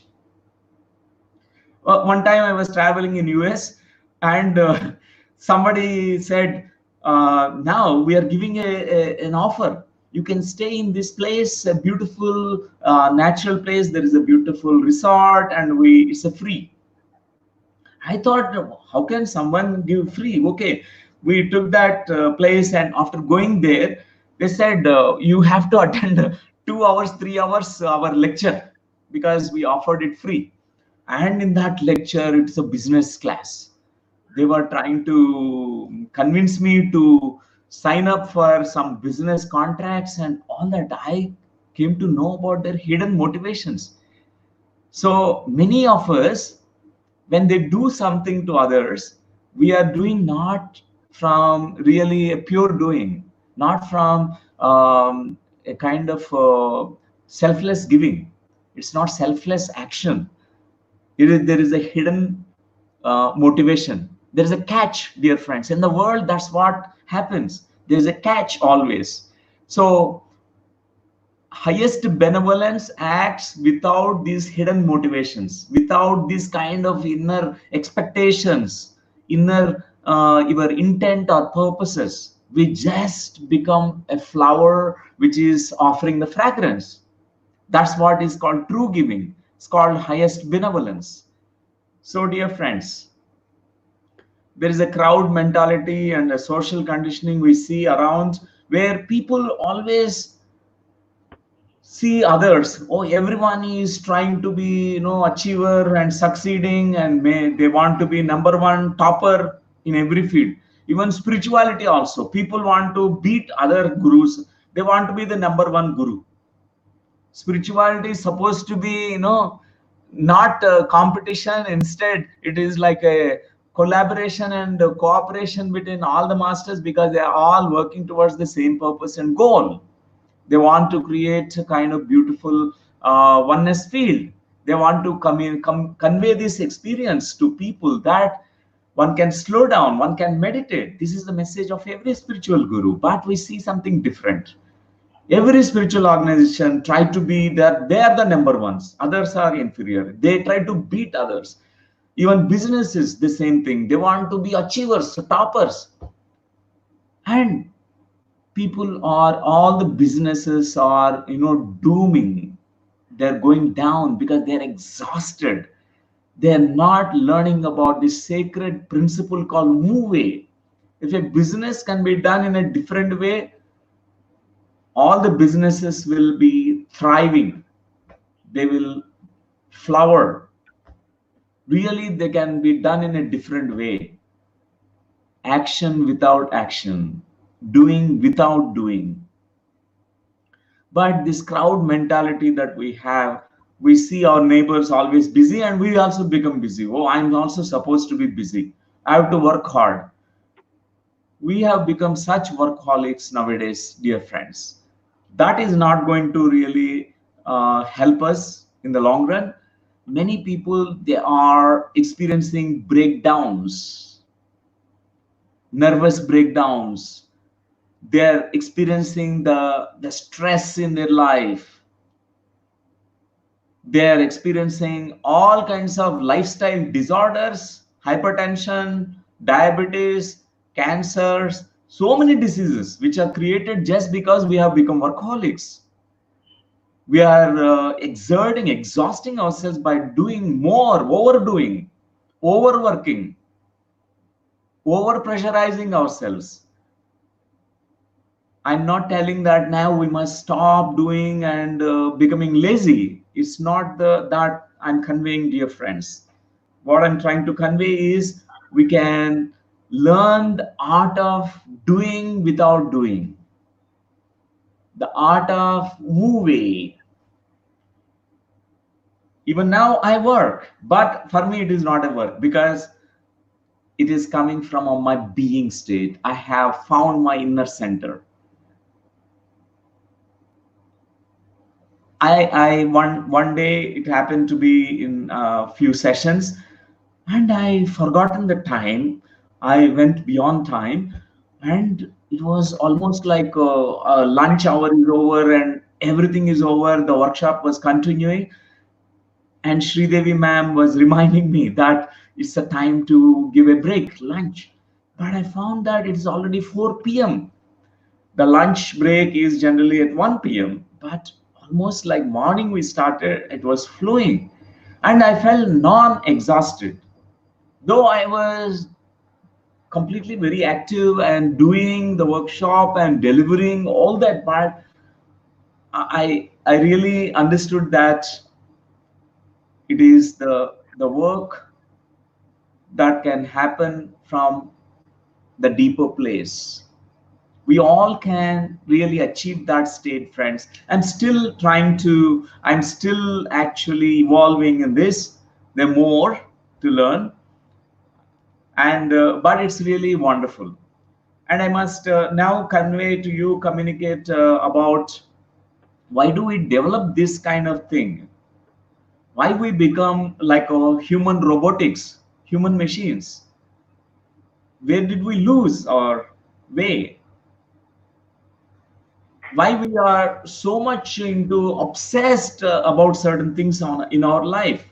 One time I was traveling in US, and somebody said, now we are giving an offer. You can stay in this place, a beautiful natural place. There is a beautiful resort, and it's a free. I thought, how can someone give free? Okay, we took that place, and after going there, they said, you have to attend 2 hours, 3 hours our lecture, because we offered it free. And in that lecture, it's a business class. They were trying to convince me to sign up for some business contracts and all that. I came to know about their hidden motivations. So many of us, when they do something to others, we are doing not from really a pure doing, not from a kind of selfless giving. It's not selfless action. There is a hidden motivation. There is a catch, dear friends. In the world, that's what happens. There is a catch always. So highest benevolence acts without these hidden motivations, without this kind of inner expectations, inner your intent or purposes. We just become a flower which is offering the fragrance. That's what is called true giving. It's called highest benevolence. So, dear friends, there is a crowd mentality and a social conditioning we see around, where people always see others. Oh, everyone is trying to be, achiever and succeeding, and they want to be number one topper in every field. Even spirituality also, people want to beat other gurus. They want to be the number one guru. Spirituality is supposed to be, not a competition. Instead, it is like a collaboration and a cooperation between all the masters, because they are all working towards the same purpose and goal. They want to create a kind of beautiful oneness field. They want to convey this experience to people, that one can slow down, one can meditate. This is the message of every spiritual guru, but we see something different. Every spiritual organization try to be that they are the number ones, others are inferior, they try to beat others. Even businesses the same thing, they want to be achievers, toppers. And people are, all the businesses are, dooming, they're going down because they're exhausted. They're not learning about this sacred principle called Wu Wei. If a business can be done in a different way, all the businesses will be thriving, they will flower. Really, they can be done in a different way. Action without action, doing without doing. But this crowd mentality that we have, we see our neighbors always busy and we also become busy. Oh, I'm also supposed to be busy, I have to work hard. We have become such workaholics nowadays, dear friends. That is not going to really help us in the long run. Many people, they are experiencing breakdowns, nervous breakdowns. They're experiencing the stress in their life. They're experiencing all kinds of lifestyle disorders, hypertension, diabetes, cancers, so many diseases which are created just because we have become workaholics. We are exhausting ourselves by doing more, overdoing, overworking, over pressurizing ourselves. I'm not telling that now we must stop doing and becoming lazy. It's not that I'm conveying, dear friends. What I'm trying to convey is we can learn the art of doing without doing, the art of Wu Wei. Even now I work, but for me it is not a work because it is coming from my being state. I have found my inner center. I one day it happened to be in a few sessions, and I forgotten the time. I went beyond time, and it was almost like lunch hour is over and everything is over. The workshop was continuing, and Sridevi ma'am was reminding me that it's a time to give a break, lunch. But I found that it's already 4 p.m. The lunch break is generally at 1 p.m. But almost like morning we started, it was flowing. And I felt non-exhausted. Though I was completely very active and doing the workshop and delivering all that, but I really understood that it is the work that can happen from the deeper place. We all can really achieve that state, friends. I'm still actually evolving in this. There's more to learn, and but it's really wonderful. And I must now convey to you, communicate about why do we develop this kind of thing, why we become like a human robotics, human machines. Where did we lose our way? Why we are so much into obsessed about certain things in our life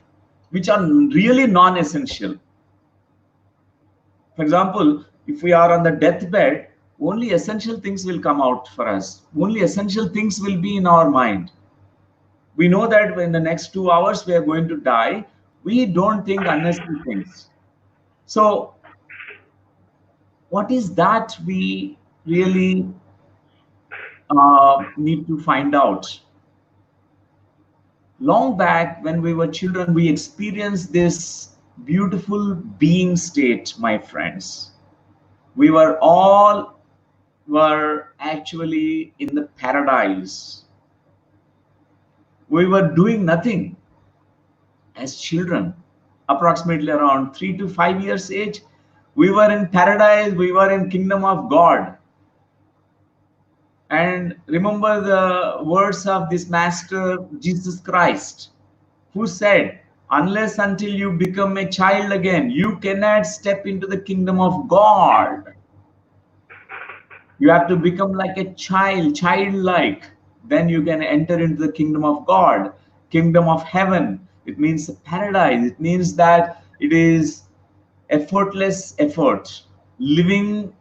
which are really non-essential. For example, if we are on the deathbed, only essential things will come out for us, only essential things will be in our mind. We know that in the next 2 hours we are going to die. We don't think unnecessary things. So what is that we really need to find out? Long back when we were children, we experienced this beautiful being state, my friends. We were actually in the paradise. We were doing nothing as children, approximately around 3 to 5 years age. We were in paradise, we were in kingdom of God. And remember the words of this master Jesus Christ, who said, unless until you become a child again, you cannot step into the kingdom of God. You have to become like a child, childlike. Then you can enter into the kingdom of God, kingdom of heaven. It means paradise. It means that it is effortless effort, living,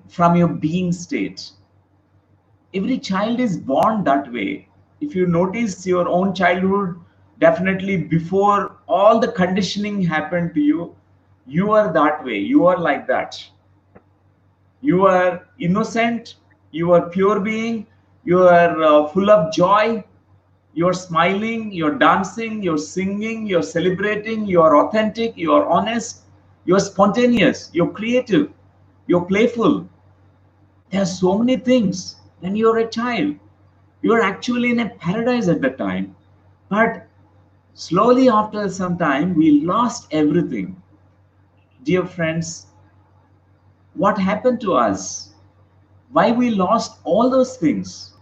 from your being state. Every child is born that way. If you notice your own childhood, definitely before all the conditioning happened to you, you are that way. You are like that. You are innocent, you are pure being, you are full of joy, you're smiling, you're dancing, you're singing, you're celebrating, you're authentic, you're honest, you're spontaneous, you're creative, you're playful. There are so many things. When you're a child, you're actually in a paradise at the time. But slowly, after some time, we lost everything. Dear friends, what happened to us? Why we lost all those things?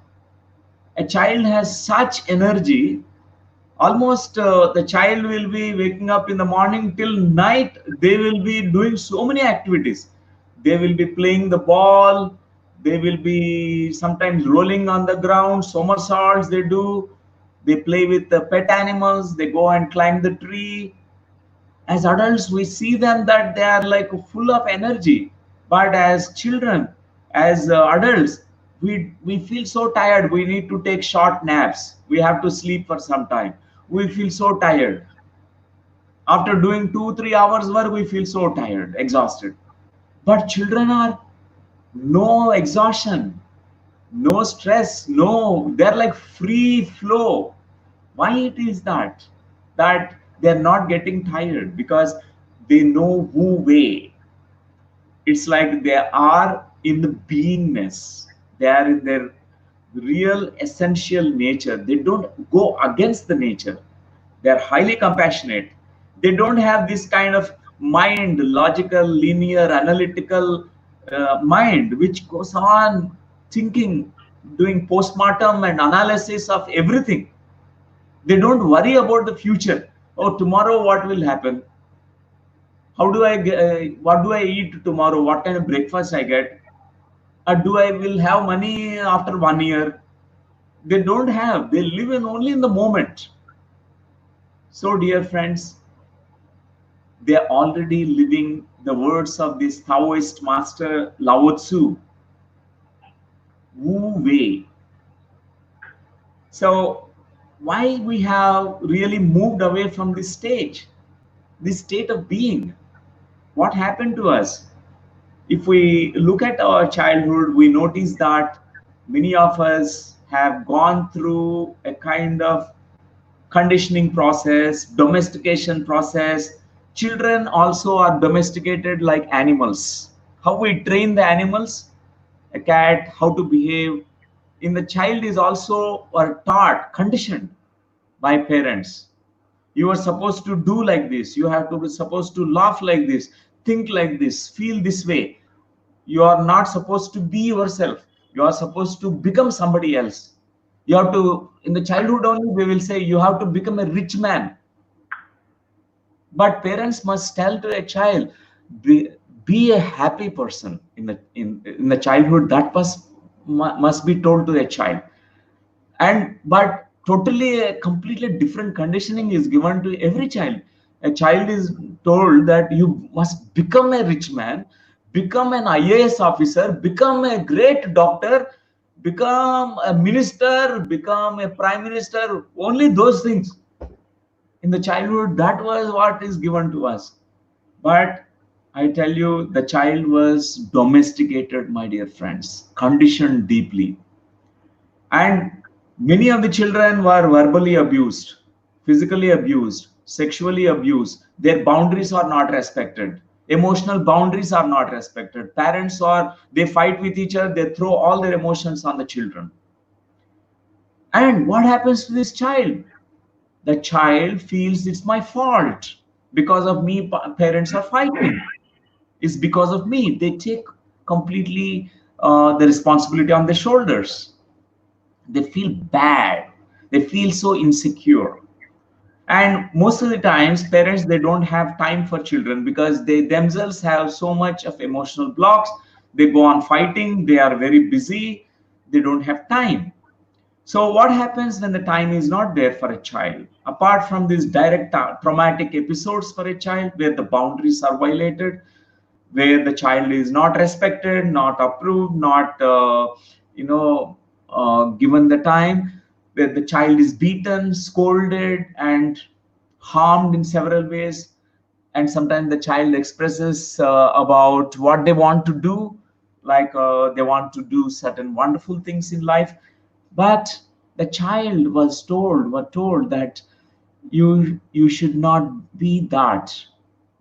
A child has such energy. Almost the child will be waking up in the morning till night. They will be doing so many activities. They will be playing the ball. They will be sometimes rolling on the ground, somersaults they do. They play with the pet animals. They go and climb the tree. As adults we see them that they are like full of energy, but as children, as adults, we feel so tired. We need to take short naps. We have to sleep for some time. We feel so tired. After doing 2 3 hours work, we feel so tired, exhausted. But children are no exhaustion, no stress, no, they're like free flow. Why it is that they're not getting tired? Because they know Wu Wei. It's like they are in the beingness. They are in their real essential nature. They don't go against the nature. They are highly compassionate. They don't have this kind of mind, logical, linear, analytical mind, which goes on thinking, doing postmortem and analysis of everything. They don't worry about the future. Oh, tomorrow what will happen? How do I get, what do I eat tomorrow? What kind of breakfast I get? Or do I will have money after 1 year? They don't have. They live in only in the moment. So, dear friends, they are already living the words of this Taoist master Lao Tzu, Wu Wei. So, why we have really moved away from this state of being? What happened to us? If we look at our childhood, we notice that many of us have gone through a kind of conditioning process, domestication process. Children also are domesticated like animals. How we train the animals, a cat, how to behave, in the child is also are taught, conditioned by parents. You are supposed to do like this. You have to be supposed to laugh like this, think like this, feel this way. You are not supposed to be yourself. You are supposed to become somebody else. You have to, in the childhood only we will say you have to become a rich man. But parents must tell to a child, be, be a happy person. In the childhood, that must be told to a child. And but totally a completely different conditioning is given to every child. A child is told that you must become a rich man, become an IAS officer, become a great doctor, become a minister, become a prime minister. Only those things. In the childhood, that was what is given to us. But I tell you, the child was domesticated, my dear friends, conditioned deeply. And many of the children were verbally abused, physically abused, sexually abused. Their boundaries are not respected. Emotional boundaries are not respected. Parents are, they fight with each other, they throw all their emotions on the children. And what happens to this child? The child feels it's my fault. Because of me, parents are fighting. It's because of me. They take completely the responsibility on their shoulders. They feel bad, they feel so insecure. And most of the times parents, they don't have time for children because they themselves have so much of emotional blocks. They go on fighting, they are very busy, they don't have time. So what happens when the time is not there for a child? Apart from these direct traumatic episodes for a child where the boundaries are violated, where the child is not respected, not approved, not given the time, where the child is beaten, scolded, and harmed in several ways, and sometimes the child expresses about what they want to do, like they want to do certain wonderful things in life, but the child were told that you should not be that,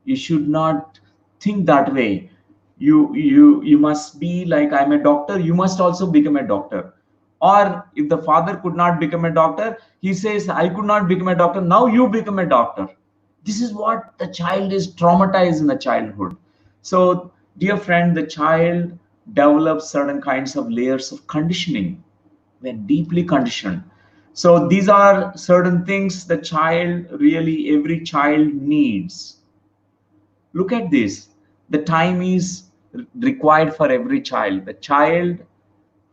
you should not think that way, you must be like, I'm a doctor, you must also become a doctor. Or if the father could not become a doctor, he says, I could not become a doctor, now you become a doctor. This is what the child is traumatized in the childhood. So dear friend, the child develops certain kinds of layers of conditioning. We're deeply conditioned. So these are certain things the child, really every child needs. Look at this. The time is required for every child. The child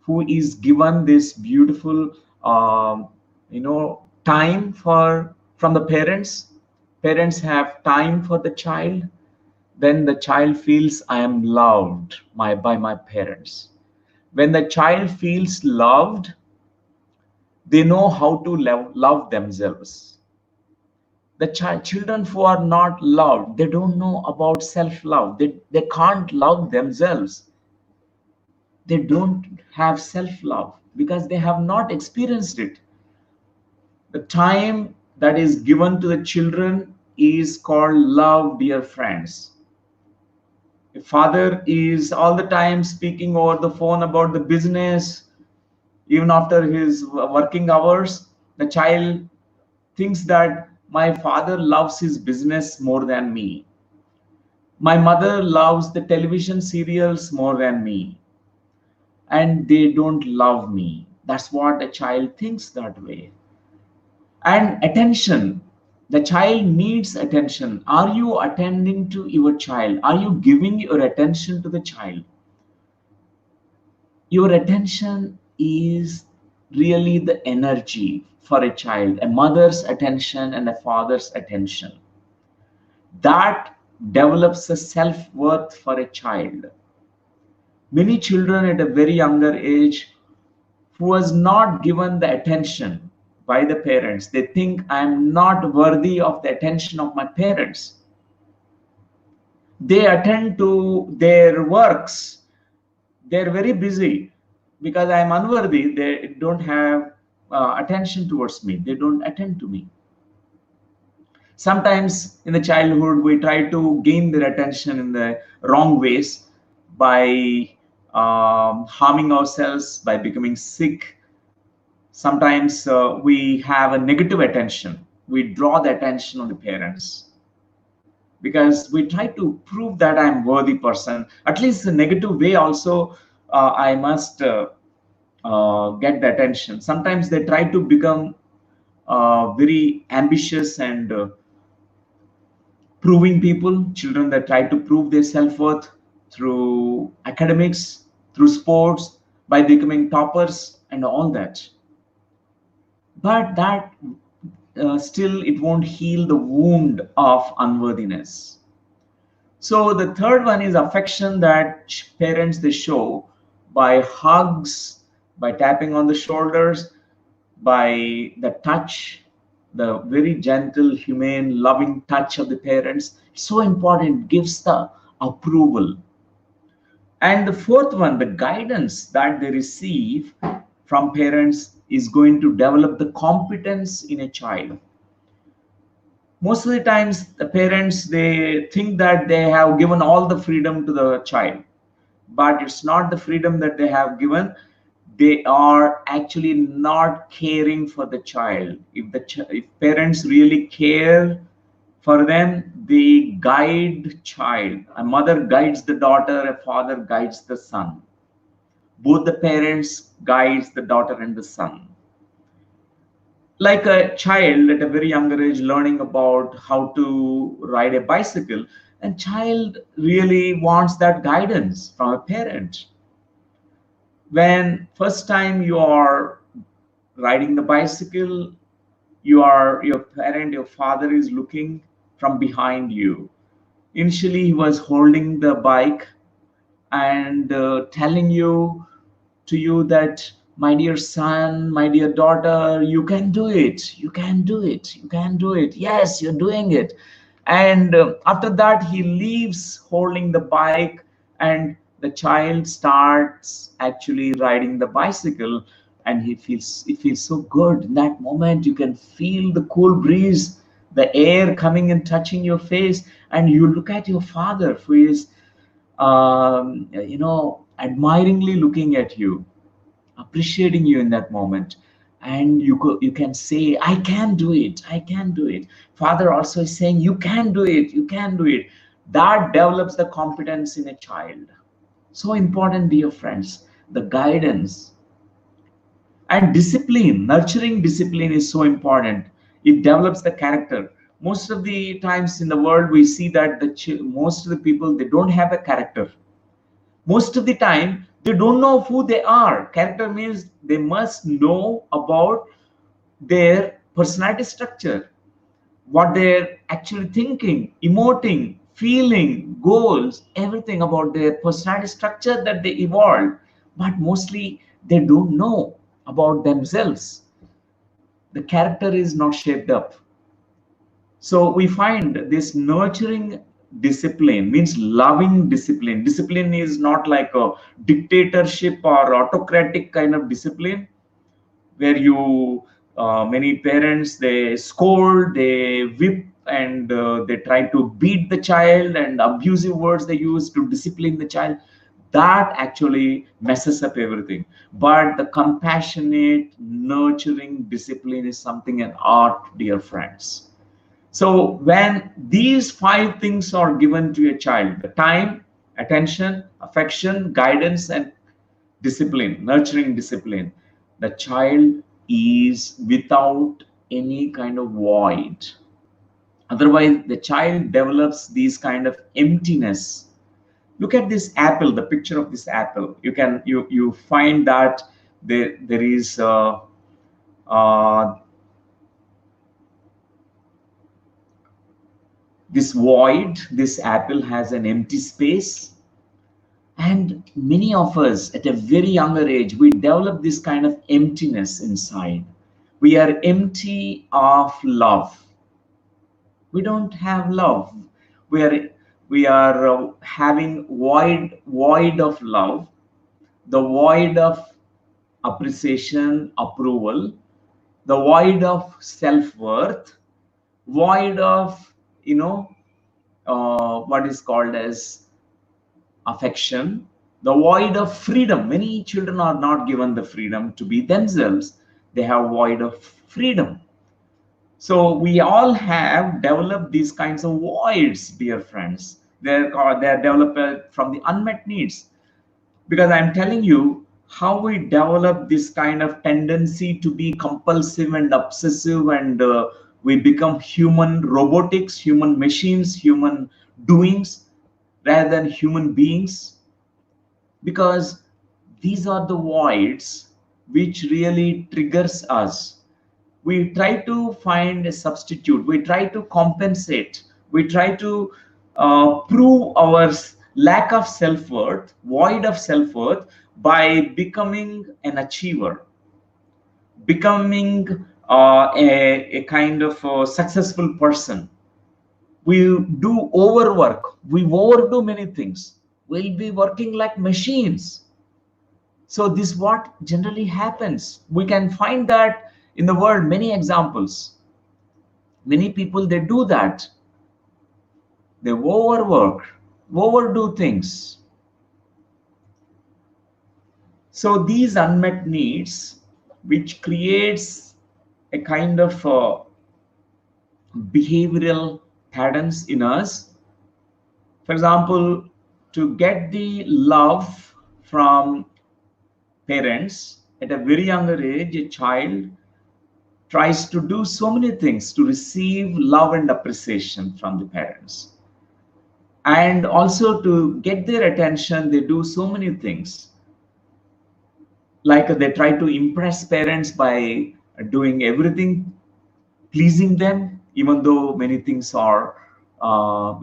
who is given this beautiful, time for from the parents. Parents have time for the child. Then the child feels, I am loved by my parents. When the child feels loved, they know how to love themselves. The children who are not loved, they don't know about self love, they can't love themselves, they don't have self love because they have not experienced it. The time that is given to the children is called love, dear friends. A father is all the time speaking over the phone about the business, even after his working hours. The child thinks that my father loves his business more than me. My mother loves the television serials more than me. And they don't love me. That's what a child thinks that way. And attention. The child needs attention. Are you attending to your child? Are you giving your attention to the child? Your attention is really the energy for a child, a mother's attention and a father's attention. That develops a self-worth for a child. Many children at a very younger age who was not given the attention by the parents, they think I am not worthy of the attention of my parents. They attend to their works, they're very busy because I'm unworthy, they don't have attention towards me, they don't attend to me. Sometimes in the childhood we try to gain their attention in the wrong ways by harming ourselves, by becoming sick. Sometimes we have a negative attention, we draw the attention of the parents because we try to prove that I'm worthy person, at least the negative way also. I must get the attention. Sometimes they try to become very ambitious and proving people, children that try to prove their self-worth through academics, through sports, by becoming toppers and all that. But that still it won't heal the wound of unworthiness. So the third one is affection that parents they show by hugs, by tapping on the shoulders, by the touch, the very gentle, humane, loving touch of the parents. It's so important, it gives the approval. And the fourth one, the guidance that they receive from parents is going to develop the competence in a child. Most of the times the parents they think that they have given all the freedom to the child, but it's not the freedom that they have given. They are actually not caring for the child. If parents really care for them, they guide child. A mother guides the daughter, a father guides the son. Both the parents guides the daughter and the son. Like a child at a very younger age learning about how to ride a bicycle, and child really wants that guidance from a parent. When first time you are riding the bicycle, your parent, your father is looking from behind you. Initially he was holding the bike and telling you to you that, my dear son, my dear daughter, you can do it, you can do it, you can do it, yes, you're doing it. And after that he leaves holding the bike, and the child starts actually riding the bicycle, and it feels so good. In that moment you can feel the cool breeze, the air coming and touching your face, and you look at your father who is admiringly looking at you, appreciating you in that moment. And you can say, I can do it, I can do it. Father also is saying, you can do it, you can do it. That develops the confidence in a child. So important, dear friends, the guidance and discipline. Nurturing discipline is so important. It develops the character. Most of the times in the world we see that most of the people, they don't have a character. Most of the time they don't know who they are. Character means they must know about their personality structure, what they're actually thinking, emoting, feeling, goals, everything about their personality structure that they evolved. But mostly they don't know about themselves. The character is not shaped up. So we find this nurturing discipline means loving discipline. Discipline is not like a dictatorship or autocratic kind of discipline where you many parents, they scold, they whip, and they try to beat the child, and abusive words they use to discipline the child. That actually messes up everything. But the compassionate nurturing discipline is something, an art, dear friends. So when these five things are given to a child, the time, attention, affection, guidance, and discipline, nurturing discipline, the child is without any kind of void. Otherwise, the child develops these kind of emptiness. Look at this apple, the picture of this apple. You find that there is uh, this void. This apple has an empty space. And many of us at a very younger age, we develop this kind of emptiness inside. We are empty of love. We don't have love. We are having void of love, the void of appreciation, approval, the void of self-worth, void of, what is called as affection, the void of freedom. Many children are not given the freedom to be themselves. They have void of freedom. So we all have developed these kinds of voids, dear friends. They're developed from the unmet needs. Because I'm telling you how we develop this kind of tendency to be compulsive and obsessive, and we become human robotics, human machines, human doings rather than human beings, because these are the voids which really triggers us. We try to find a substitute, we try to compensate, we try to prove our lack of self-worth, void of self-worth, by becoming an achiever, becoming a kind of a successful person. We do overwork, we overdo many things, we'll be working like machines. So this what generally happens. We can find that in the world, many examples. Many people, they do that. They overwork, overdo things. So these unmet needs, which creates a kind of behavioral patterns in us. For example, to get the love from parents at a very younger age, a child tries to do so many things to receive love and appreciation from the parents. And also to get their attention, they do so many things. like they try to impress parents by doing everything pleasing them, even though many things are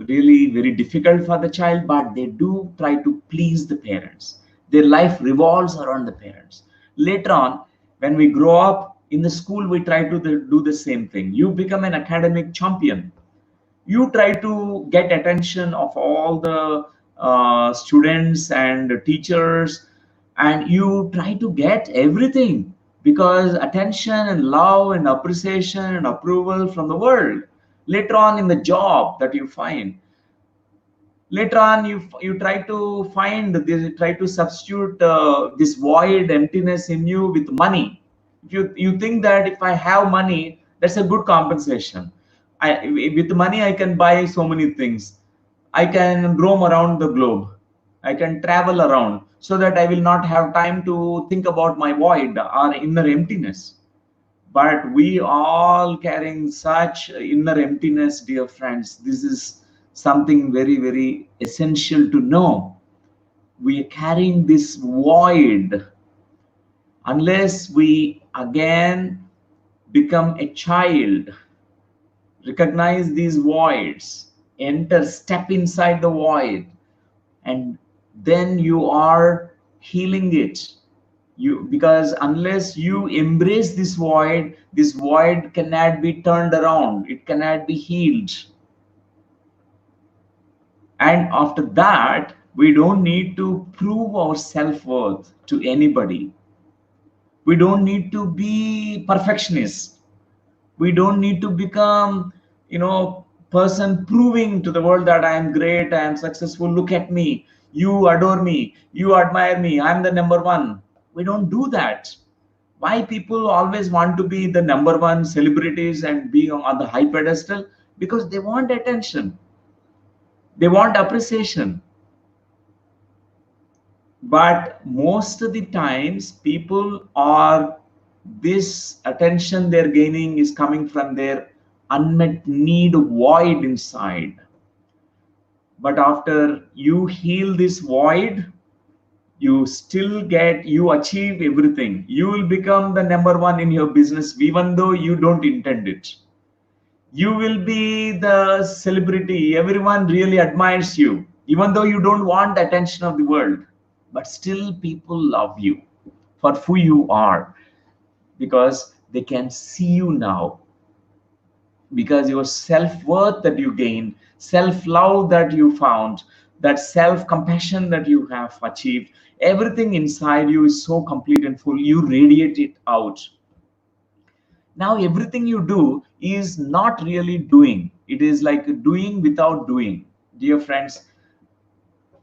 really very difficult for the child, but they do try to please the parents. Their life revolves around the parents. Later on, when we grow up in the school, we try to do the same thing. You become an academic champion. You try to get attention of all the students and teachers, and you try to get everything, because attention and love and appreciation and approval from the world. Later on in the job that you find, later on you try to find this, try to substitute this void emptiness in you with money. If you think that if I have money, that's a good compensation. I, with money I can buy so many things. I can roam around the globe. I can travel around, so that I will not have time to think about my void or inner emptiness. But we all carrying such inner emptiness, dear friends. This is something very, very essential to know. We are carrying this void. Unless we again become a child, recognize these voids, enter, step inside the void, and then you are healing it. You, because unless you embrace this void cannot be turned around, it cannot be healed. And after that, we don't need to prove our self-worth to anybody. We don't need to be perfectionists. We don't need to become, person proving to the world that I am great, I am successful, look at me, you adore me, you admire me, I'm the number one. We don't do that. Why people always want to be the number one celebrities and be on the high pedestal? Because they want attention, they want appreciation. But most of the times people are, this attention they're gaining is coming from their unmet need void inside. But after you heal this void, you still get, you achieve everything. You will become the number one in your business even though you don't intend it. You will be the celebrity, everyone really admires you even though you don't want the attention of the world. But still people love you for who you are, because they can see you now, because your self-worth that you gained, self-love that you found, that self-compassion that you have achieved, everything inside you is so complete and full, you radiate it out. Now everything you do is not really doing, it is like doing without doing. Dear friends,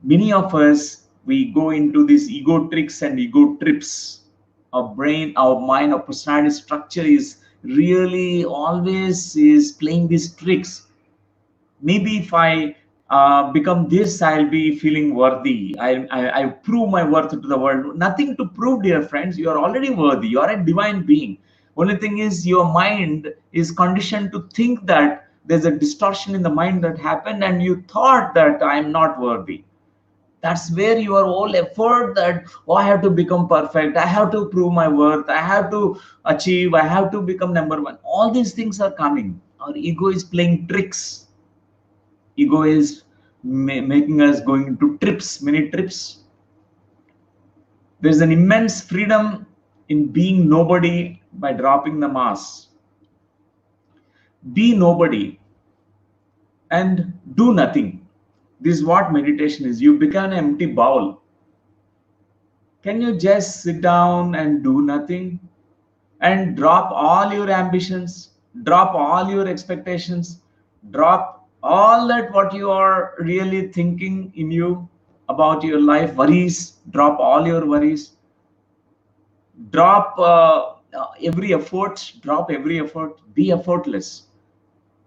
many of us, we go into these ego tricks and ego trips. Our brain, our mind, our personality structure is really always is playing these tricks. Maybe if I become this, I'll be feeling worthy. I prove my worth to the world. Nothing to prove, dear friends. You are already worthy. You are a divine being. Only thing is your mind is conditioned to think that there's a distortion in the mind that happened and you thought that I'm not worthy. That's where your whole effort that, oh, I have to become perfect, I have to prove my worth, I have to achieve, I have to become number one, all these things are coming. Our ego is playing tricks. Ego is making us going into trips, many trips. There's an immense freedom in being nobody by dropping the mask. Be nobody and do nothing. This is what meditation is. You become an empty bowl. Can you just sit down and do nothing and drop all your ambitions, drop all your expectations, drop all that what you are really thinking in you about your life, worries, drop all your worries, drop drop every effort, be effortless.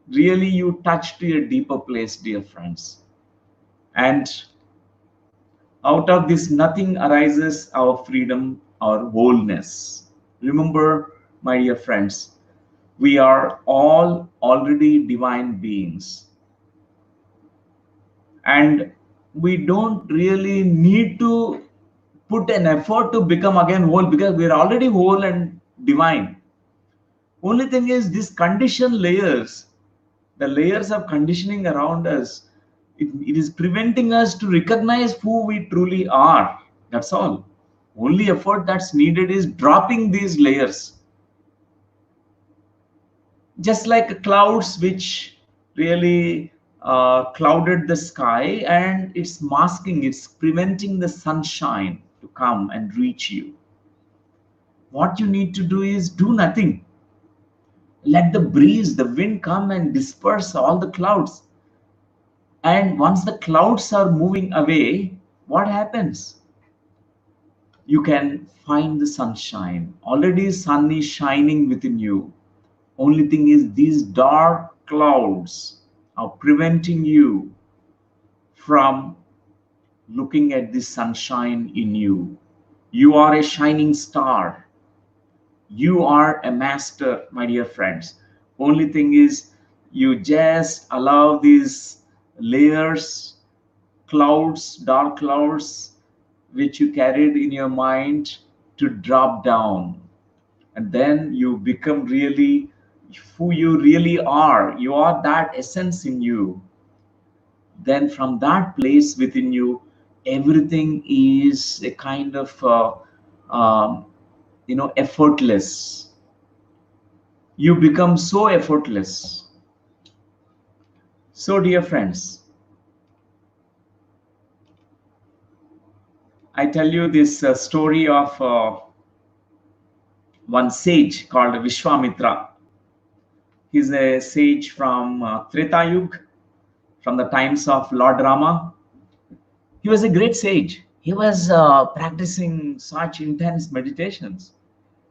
Really, you touch to a deeper place, dear friends. And out of this nothing arises our freedom, our wholeness. Remember, my dear friends, we are all already divine beings. And we don't really need to put an effort to become again whole, because we are already whole and divine. Only thing is, these condition layers, the layers of conditioning around us, it is preventing us to recognize who we truly are. That's all. Only effort that's needed is dropping these layers. Just like clouds which really clouded the sky, and it's masking, it's preventing the sunshine to come and reach you. What you need to do is do nothing. Let the breeze, the wind come and disperse all the clouds. And once the clouds are moving away, what happens? You can find the sunshine. Already sun is shining within you. Only thing is, these dark clouds are preventing you from looking at the sunshine in you. You are a shining star. You are a master, my dear friends. Only thing is, you just allow these layers, clouds, dark clouds, which you carried in your mind, to drop down. And then you become really who you really are. You are that essence in you. Then from that place within you, everything is a kind of effortless. You become so effortless. So dear friends, I tell you this story of one sage called Vishwamitra. He's a sage from Treta Yuga, from the times of Lord Rama. He was a great sage. He was practicing such intense meditations.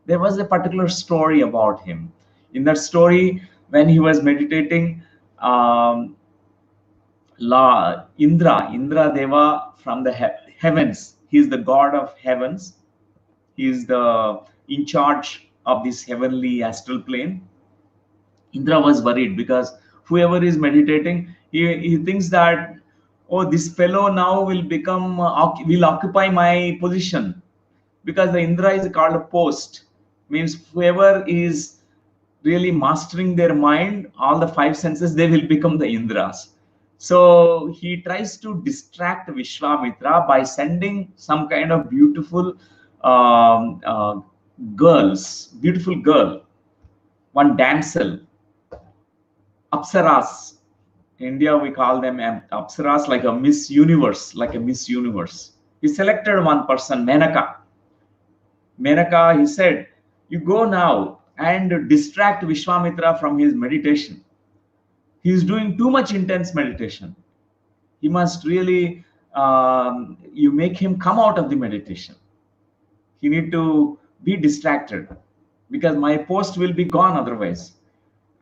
There was a particular story about him. In that story, when he was meditating, um, Indra Deva from the heavens. He is the god of heavens. He is the in charge of this heavenly astral plane. Indra was worried because whoever is meditating, he thinks that, oh, this fellow now will become will occupy my position, because the Indra is called a post, means whoever is really mastering their mind, all the five senses, they will become the Indras. So he tries to distract Vishwamitra by sending some kind of beautiful um, uh, beautiful girl, one damsel, Apsaras. In India, we call them Apsaras, like a Miss Universe, like a Miss Universe. He selected one person, Menaka. Menaka, he said, you go now and distract Vishwamitra from his meditation. He is doing too much intense meditation. He must really, you make him come out of the meditation. He need to be distracted, because my post will be gone otherwise.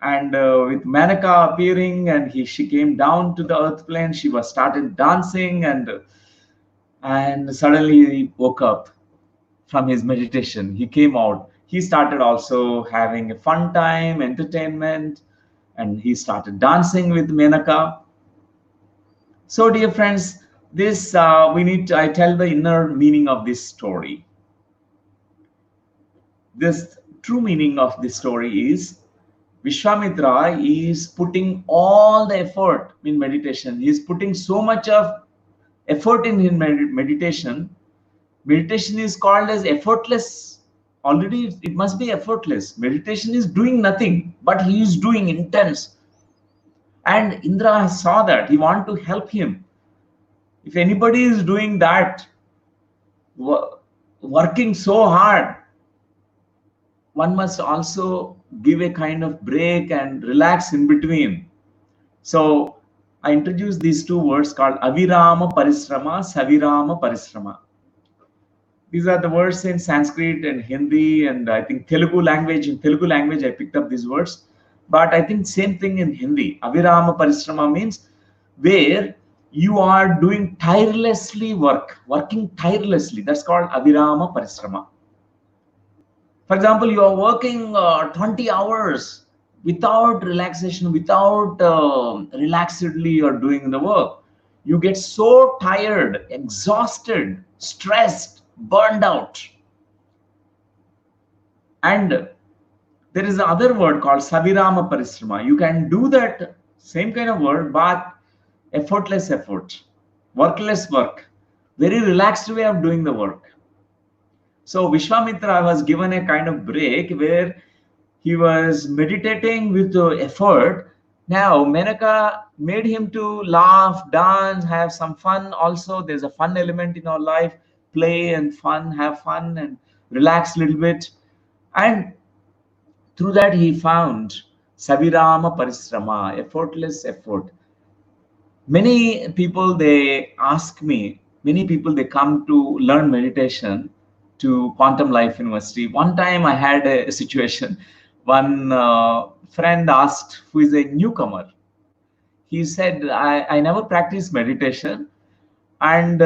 And with Manaka appearing, and she came down to the earth plane, she was started dancing, and suddenly he woke up from his meditation. He came out. He started also having a fun time, entertainment, and he started dancing with Menaka. So, dear friends, this I tell the inner meaning of this story. This true meaning of this story is, Vishwamitra is putting all the effort in meditation. He is putting so much of effort in his meditation. Meditation is called as effortless. Already it must be effortless. Meditation is doing nothing, but he is doing intense. And Indra saw that. He wanted to help him. If anybody is doing that, working so hard, one must also give a kind of break and relax in between. So I introduced these two words called Avirama Parisrama, Savirama Parisrama. These are the words in Sanskrit and Hindi, and I think Telugu language. In Telugu language, I picked up these words. But I think same thing in Hindi. Avirama Parisrama means where you are doing tirelessly working tirelessly. That's called Avirama Parisrama. For example, you are working 20 hours without relaxation, without relaxedly you're doing the work. You get so tired, exhausted, stressed, burned out. And there is another word called Savirama Parisrama. You can do that same kind of word, but effortless effort, workless work, very relaxed way of doing the work. So Vishwamitra was given a kind of break where he was meditating with effort. Now Menaka made him to laugh, dance, have some fun. Also, there's a fun element in our life: play and fun, have fun and relax a little bit. And through that, he found Savirama Parisrama, effortless effort. Many people they ask me, many people they come to learn meditation to Quantum Life University. One time I had a situation. One friend asked, who is a newcomer, he said, I never practiced meditation. And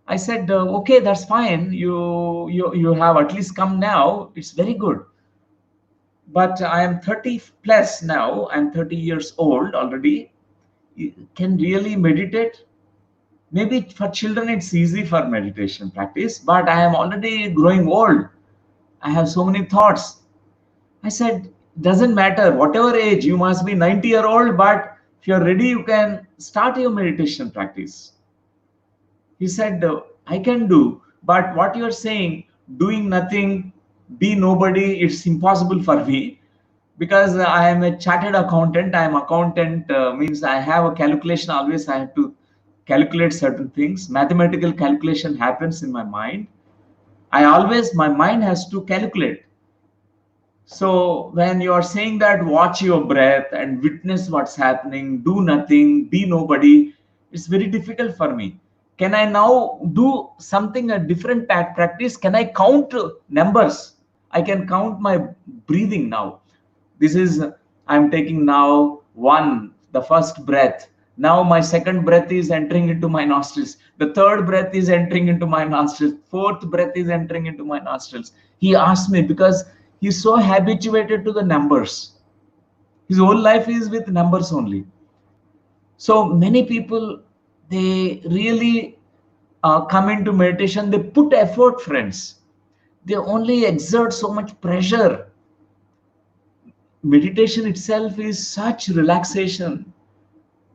I said, okay, that's fine. You have at least come now. It's very good. But I am 30 plus now. I'm 30 years old already. You can really meditate. Maybe for children it's easy for meditation practice, but I am already growing old. I have so many thoughts. I said, doesn't matter, whatever age, you must be 90-year-old, but if you're ready, you can start your meditation practice. He said, I can do, but what you're saying, doing nothing, be nobody, it's impossible for me because I am a chartered accountant. I am accountant means I have a calculation. Always I have to calculate certain things. Mathematical calculation happens in my mind. My mind has to calculate. So when you are saying that, watch your breath and witness what's happening, do nothing, be nobody, it's very difficult for me. Can I now do something, a different practice? Can I count numbers? I can count my breathing now. This is, I'm taking now one, the first breath. Now my second breath is entering into my nostrils. The third breath is entering into my nostrils. Fourth breath is entering into my nostrils. He asked me because he's so habituated to the numbers. His whole life is with numbers only. So many people, they really come into meditation. They put effort, friends. They only exert so much pressure. Meditation itself is such relaxation.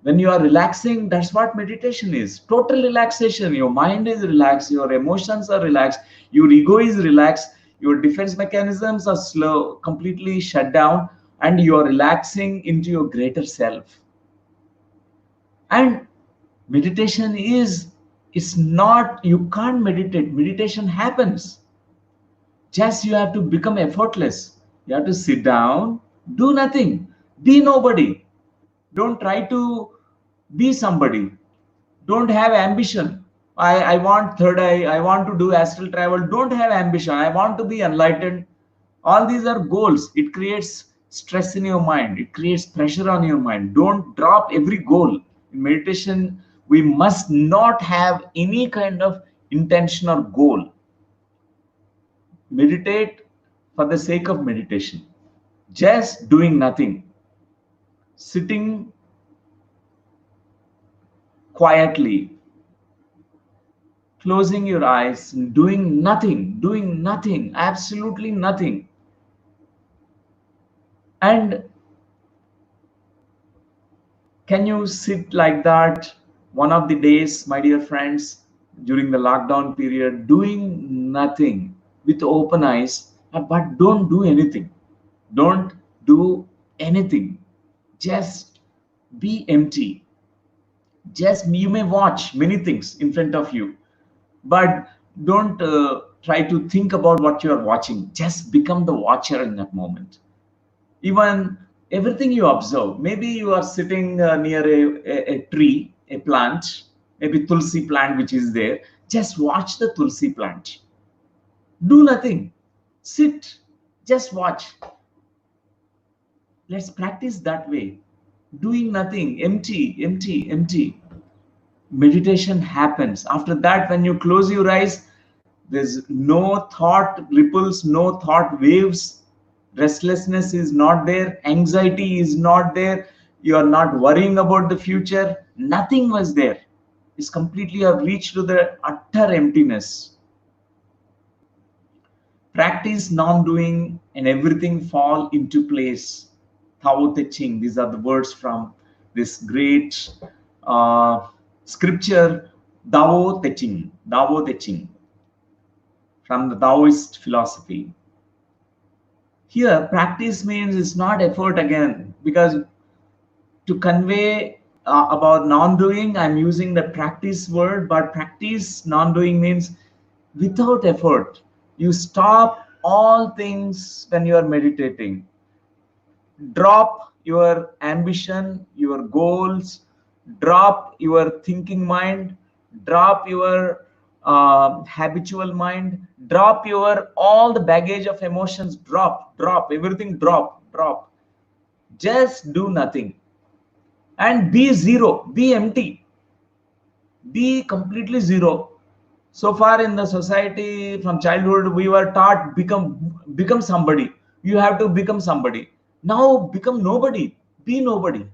When you are relaxing, that's what meditation is. Total relaxation. Your mind is relaxed, your emotions are relaxed, your ego is relaxed, your defense mechanisms are slow, completely shut down, and you are relaxing into your greater self. And meditation is, it's not, you can't meditate. Meditation happens. Just you have to become effortless. You have to sit down, do nothing, be nobody. Don't try to be somebody. Don't have ambition. I want third eye. I want to do astral travel. Don't have ambition. I want to be enlightened. All these are goals. It creates stress in your mind. It creates pressure on your mind. Don't drop every goal. In meditation, we must not have any kind of intention or goal. Meditate for the sake of meditation. Just doing nothing. Sitting quietly, closing your eyes, doing nothing, absolutely nothing. And can you sit like that one of the days, my dear friends, during the lockdown period, doing nothing with open eyes, but don't do anything. Don't do anything. Just be empty. Just, you may watch many things in front of you, but don't try to think about what you are watching. Just become the watcher in that moment. Even everything you observe, maybe you are sitting near a tree, a plant, maybe tulsi plant which is there. Just watch the tulsi plant. Do nothing. Sit, just watch. Let's practice that way. Doing nothing, empty. Meditation happens. After that, when you close your eyes, there's no thought ripples, no thought waves. Restlessness is not there. Anxiety is not there. You are not worrying about the future. Nothing was there. It's completely you have reached to the utter emptiness. Practice non-doing and everything fall into place. Tao Te Ching. These are the words from this great uh, scripture, Tao Te Ching. Tao Te Ching, from the Taoist philosophy. Here, practice means it's not effort again, because to convey about non-doing, I'm using the practice word, but practice non-doing means without effort. You stop all things when you are meditating. Drop your ambition, your goals, drop your thinking mind, drop your habitual mind, drop your all the baggage of emotions, drop everything, drop. Just do nothing and be zero, be empty, be completely zero. So far in the society, from childhood we were taught become somebody. You have to become somebody. Now become nobody, be nobody.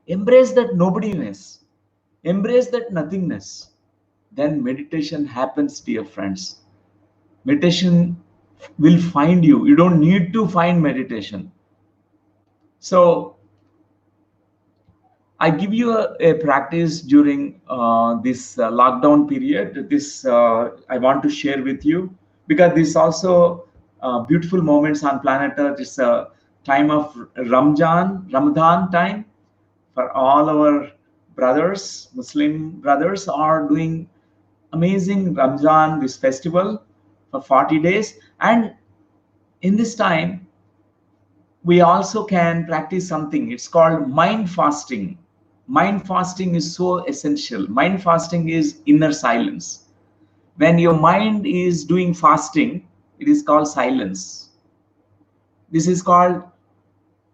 Embrace that nobodiness, embrace that nothingness. Then meditation happens, dear friends. Meditation will find you. You don't need to find meditation. So I give you a practice during this lockdown period. This I want to share with you, because this also beautiful moments on planet Earth. It's a time of Ramadan time. For all our brothers, Muslim brothers are doing amazing Ramadan, this festival for 40 days. And in this time, we also can practice something. It's called mind fasting. Mind fasting is so essential. Mind fasting is inner silence. When your mind is doing fasting, it is called silence. This is called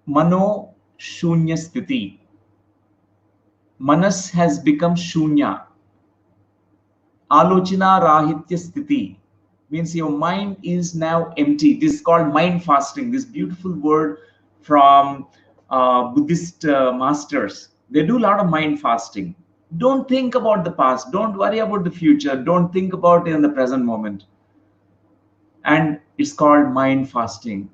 mano shunya sthiti. Manas has become shunya. Alochana rahitya sthiti means your mind is now empty. This is called mind fasting. This beautiful word from Buddhist masters. They do a lot of mind fasting. Don't think about the past. Don't worry about the future. Don't think about it in the present moment. And it's called mind fasting.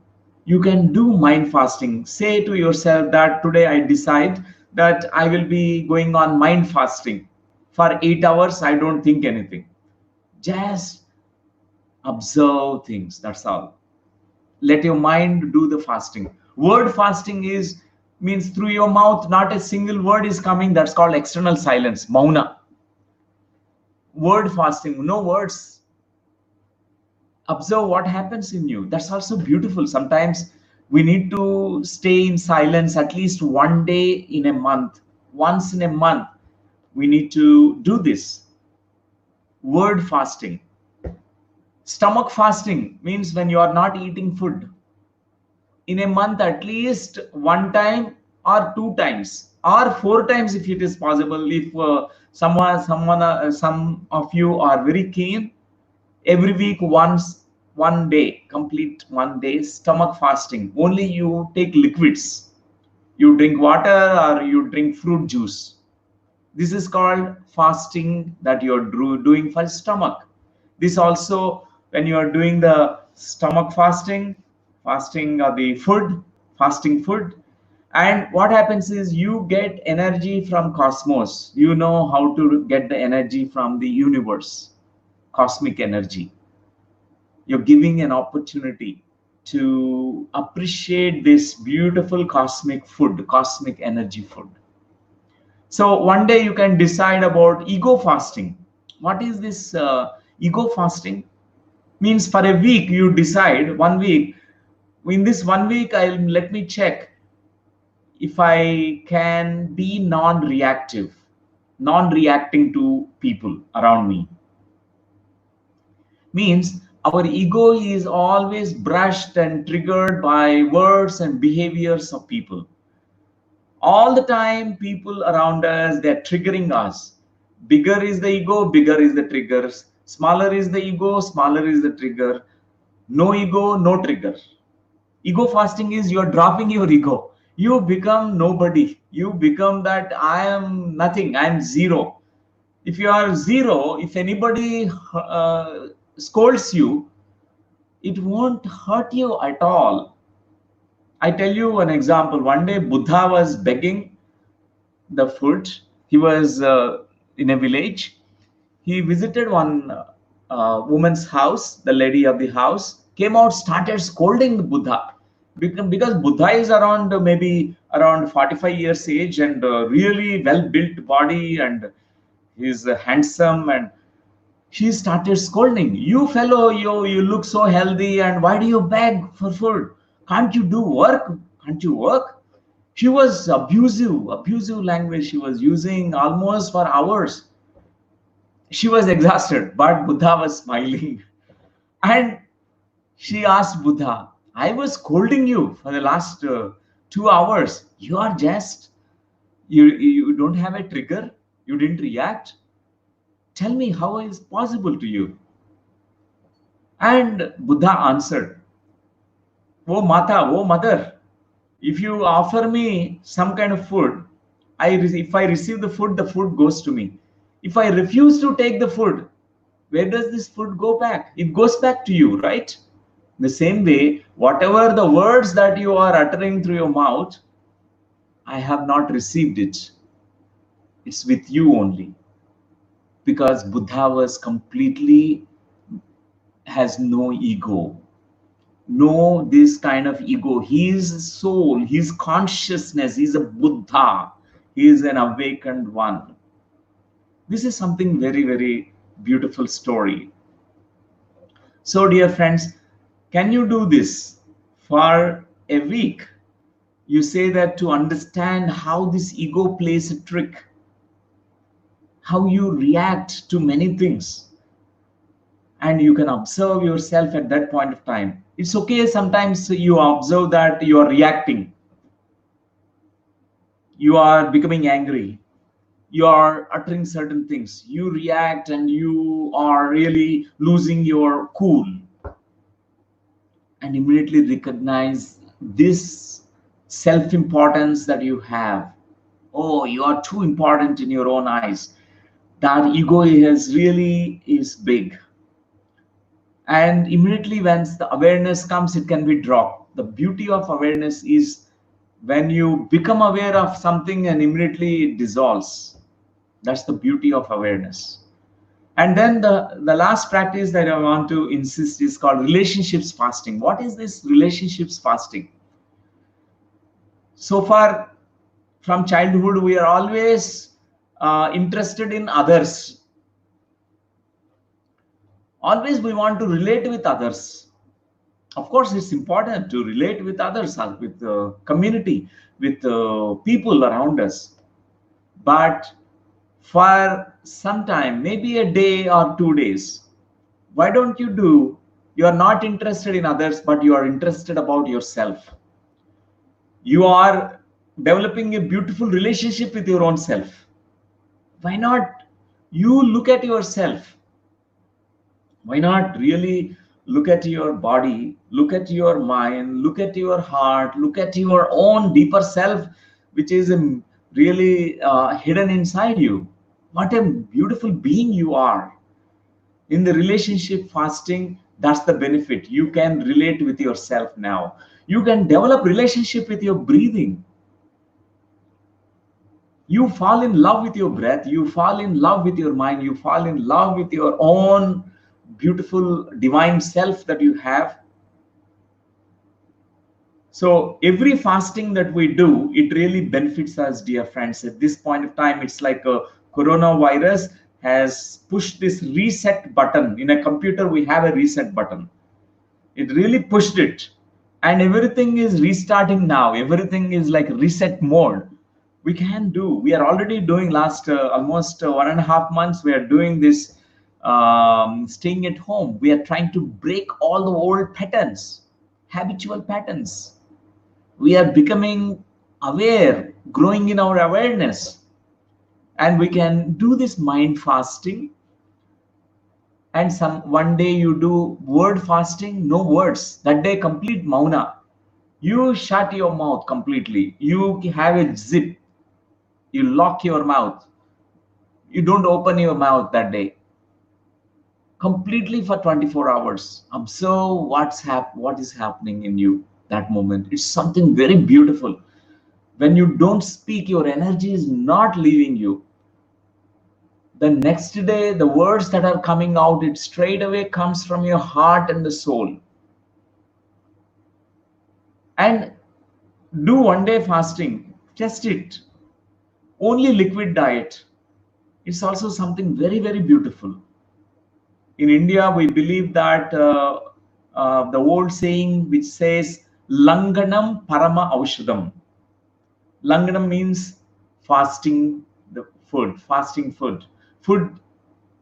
You can do mind fasting. Say to yourself that today I decide that I will be going on mind fasting. For 8 hours, I don't think anything. Just observe things. That's all. Let your mind do the fasting. Word fasting is means through your mouth, not a single word is coming. That's called external silence, mauna. Word fasting, no words. Observe what happens in you. That's also beautiful. Sometimes we need to stay in silence at least one day in a month. Once in a month, we need to do this. Word fasting. Stomach fasting means when you are not eating food in a month, at least one time or two times or four times if it is possible. If some of you are very keen, every week once, one day, complete one day stomach fasting. Only you take liquids, you drink water or you drink fruit juice. This is called fasting that you're doing for stomach. This also, when you are doing the stomach fasting, fasting the food, fasting food, and what happens is you get energy from cosmos. You know how to get the energy from the universe, cosmic energy. You're giving an opportunity to appreciate this beautiful cosmic food, cosmic energy food. So one day you can decide about ego fasting. What is this ego fasting? Means for a week you decide, 1 week. In this 1 week, I'll let me check if I can be non-reactive, non-reacting to people around me. Means our ego is always brushed and triggered by words and behaviors of people. All the time people around us, they're triggering us. Bigger is the ego, bigger is the triggers. Smaller is the ego, smaller is the trigger. No ego, no trigger. Ego fasting is you're dropping your ego. You become nobody. You become that I am nothing, I am zero. If you are zero, if anybody scolds you, it won't hurt you at all. I tell you an example. One day Buddha was begging the food. He was in a village. He visited one woman's house. The lady of the house came out, started scolding the Buddha, because Buddha is around maybe around 45 years age, and really well built body, and he's handsome. And she started scolding, "You fellow, you look so healthy, and why do you beg for food? Can't you do work? Can't you work?" She was abusive language she was using almost for hours. She was exhausted, but Buddha was smiling. And she asked Buddha, "I was scolding you for the last 2 hours. You are just, you don't have a trigger. You didn't react. Tell me how is possible to you?" And Buddha answered, "Oh Mata, oh mother, if you offer me some kind of food, if I receive the food goes to me. If I refuse to take the food, where does this food go back? It goes back to you, right? The same way, whatever the words that you are uttering through your mouth, I have not received it. It's with you only." Because Buddha was completely, has no ego, no this kind of ego. He is soul, his consciousness, he's a Buddha, he is an awakened one. This is something very, very beautiful story. So dear friends, can you do this for a week? You say that to understand how this ego plays a trick, how you react to many things, and you can observe yourself at that point of time. It's okay sometimes you observe that you are reacting, you are becoming angry, you are uttering certain things, you react, and you are really losing your cool, and immediately recognize this self-importance that you have. Oh, you are too important in your own eyes. That ego is big. And immediately when the awareness comes, it can be dropped. The beauty of awareness is when you become aware of something and immediately it dissolves. That's the beauty of awareness. And then the last practice that I want to insist is called relationships fasting. What is this relationships fasting? So far, from childhood, we are always interested in others. Always we want to relate with others. Of course, it's important to relate with others, with the community, with the people around us. But for some time, maybe a day or 2 days, why don't you are not interested in others, but you are interested about yourself. You are developing a beautiful relationship with your own self. Why not you look at yourself? Why not really look at your body, look at your mind, look at your heart, look at your own deeper self, which is really hidden inside you? What a beautiful being you are. In the relationship fasting, that's the benefit. You can relate with yourself now. You can develop relationship with your breathing. You fall in love with your breath, you fall in love with your mind, you fall in love with your own beautiful divine self that you have. So every fasting that we do, it really benefits us, dear friends. At this point of time, it's like a coronavirus has pushed this reset button. In a computer, we have a reset button. It really pushed it, and everything is restarting now. Everything is like reset mode. We are already doing last almost 1.5 months. We are doing this staying at home. We are trying to break all the old patterns, habitual patterns. We are becoming aware, growing in our awareness, and we can do this mind fasting. And one day you do word fasting, no words. That day complete mauna. You shut your mouth completely. You have a zip. You lock your mouth. You don't open your mouth that day. Completely for 24 hours. Observe what is happening in you that moment. It's something very beautiful. When you don't speak, your energy is not leaving you. The next day, the words that are coming out, it straight away comes from your heart and the soul. And do 1 day fasting. Test it. Only liquid diet. It's also something very, very beautiful. In India, we believe that the old saying which says, Langanam Parama Aushadam. Langanam means fasting the food, fasting food. Food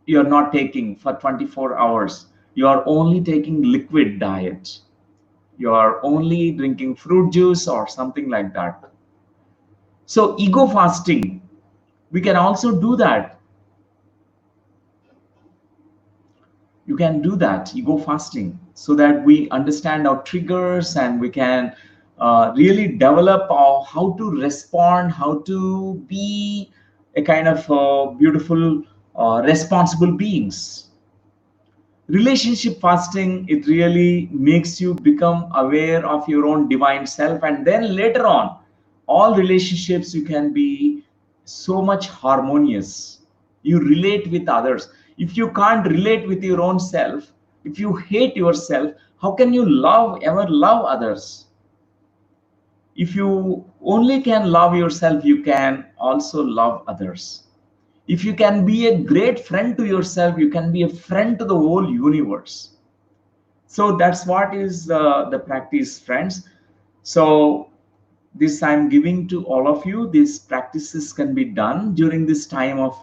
you're not taking for 24 hours. You are only taking liquid diet. You are only drinking fruit juice or something like that. So ego fasting, we can also do that. You can do that, ego fasting, so that we understand our triggers and we can really develop how to respond, how to be a kind of beautiful, responsible beings. Relationship fasting, it really makes you become aware of your own divine self, and then later on, all relationships you can be so much harmonious. You relate with others. If you can't relate with your own self, if you hate yourself, how can you ever love others? If you only can love yourself, you can also love others. If you can be a great friend to yourself, you can be a friend to the whole universe. So that's what is the practice, friends. So this I'm giving to all of you. These practices can be done during this time of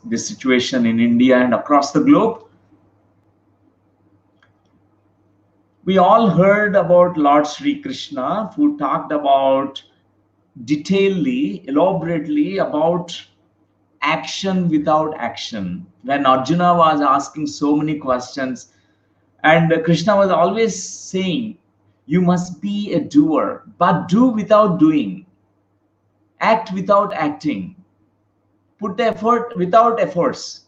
this situation in India and across the globe. We all heard about Lord Sri Krishna, who talked about detailedly, elaborately about action without action. When Arjuna was asking so many questions, and Krishna was always saying, you must be a doer, but do without doing, act without acting, put effort without efforts.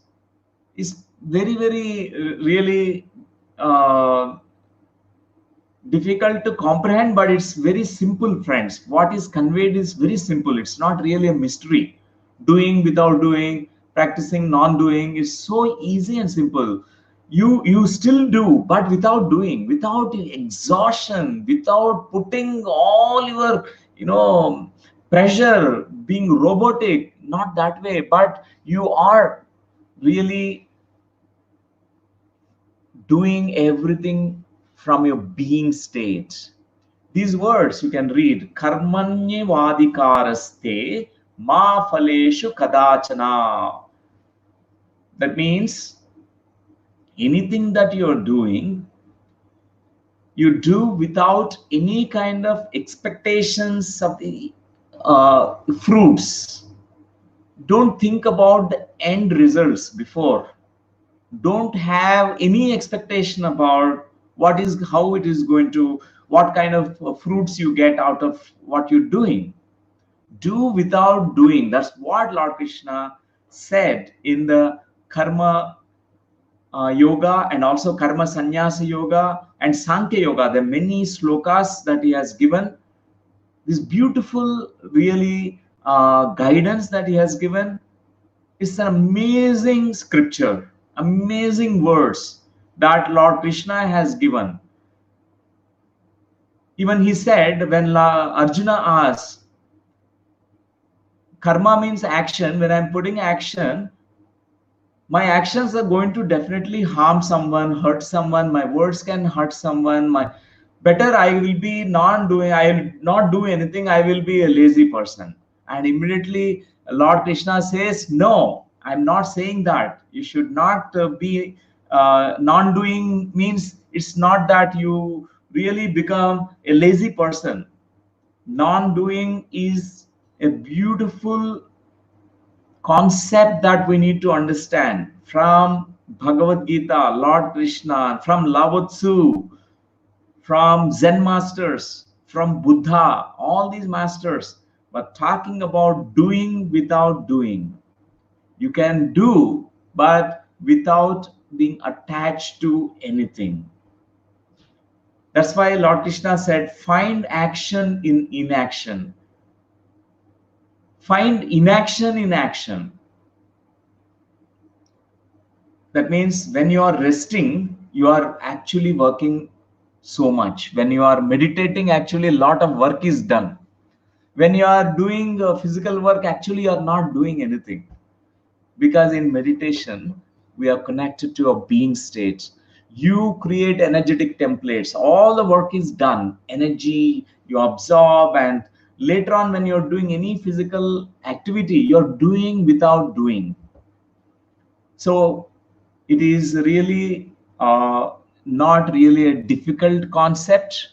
Is very, very, really uh, difficult to comprehend, but it's very simple, friends. What is conveyed is very simple. It's not really a mystery. Doing without doing, practicing non-doing is so easy and simple. You still do, but without doing, without exhaustion, without putting all your pressure, being robotic, not that way, but you are really doing everything from your being state. These words you can read, karmanyavadikaraste ma phaleshu kadachana. That means anything that you're doing, you do without any kind of expectations of the fruits. Don't think about the end results before. Don't have any expectation about how it is going to, what kind of fruits you get out of what you're doing. Do without doing. That's what Lord Krishna said in the karma yoga, and also karma sannyasa yoga and sankhya yoga. There are many slokas that he has given. This beautiful, really, guidance that he has given. It's an amazing scripture, amazing words that Lord Krishna has given. Even he said, when Arjuna asked, karma means action. When I'm putting action, my actions are going to definitely harm someone, hurt someone. My words can hurt someone. My better I will be non-doing. I will not do anything. I will be a lazy person. And immediately Lord Krishna says, no, I'm not saying that. You should not be non-doing. Means it's not that you really become a lazy person. Non-doing is a beautiful concept that we need to understand from Bhagavad Gita, Lord Krishna, from Lao Tzu, from Zen masters, from Buddha, all these masters. but talking about doing without doing. You can do, but without being attached to anything. That's why Lord Krishna said, find action in inaction. Find inaction in action. That means when you are resting, you are actually working so much. When you are meditating, actually a lot of work is done. When you are doing physical work, actually you are not doing anything. Because in meditation, we are connected to a being state. You create energetic templates. All the work is done. Energy, you absorb, and later on, when you're doing any physical activity, you're doing without doing. So it is really not really a difficult concept.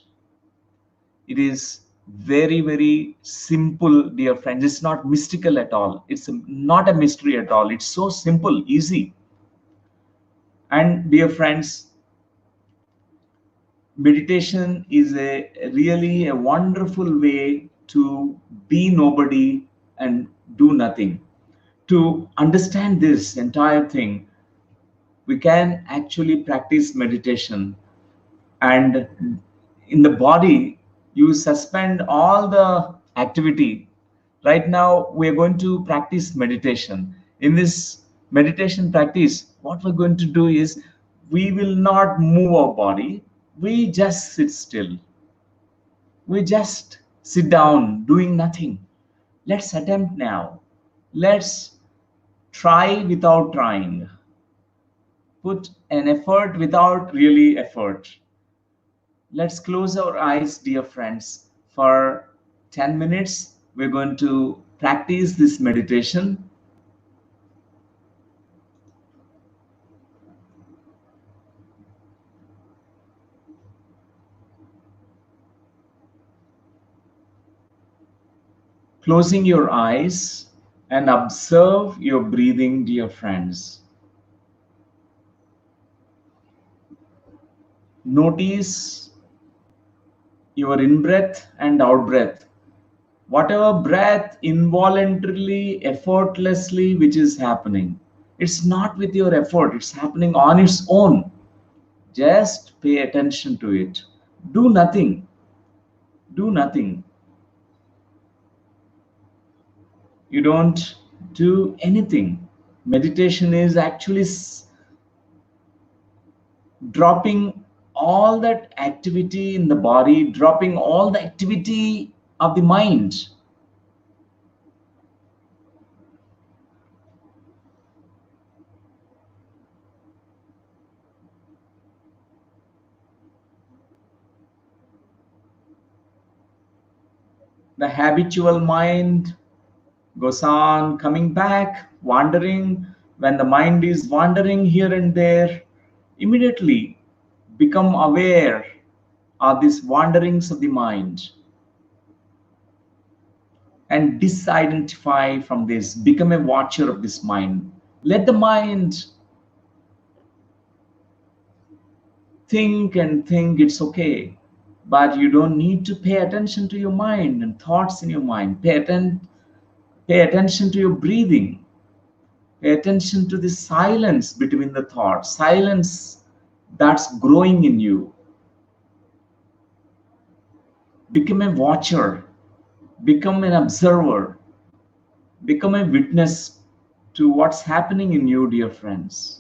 It is very, very simple, dear friends. It's not mystical at all. It's not a mystery at all. It's so simple, easy. And dear friends, meditation is a really a wonderful way to be nobody and do nothing. To understand this entire thing, we can actually practice meditation, and in the body you suspend all the activity. Right now we are going to practice meditation. In this meditation practice, what we're going to do is we will not move our body, we just sit still, we just sit down doing nothing. Let's attempt now. Let's try without trying, put an effort without really effort. Let's close our eyes, dear friends. For 10 minutes, we're going to practice this meditation. Closing your eyes and observe your breathing, dear friends. Notice your in-breath and out-breath. Whatever breath involuntarily, effortlessly, which is happening, it's not with your effort, it's happening on its own. Just pay attention to it. Do nothing. Do nothing. You don't do anything. Meditation is actually dropping all that activity in the body, dropping all the activity of the mind. The habitual mind goes on coming back, wandering. When the mind is wandering here and there, immediately become aware of these wanderings of the mind and disidentify from this. Become a watcher of this mind. Let the mind think and think, it's okay. But you don't need to pay attention to your mind and thoughts in your mind. Pay attention to your breathing. Pay attention to the silence between the thoughts, silence that's growing in you. Become a watcher, become an observer, become a witness to what's happening in you, dear friends.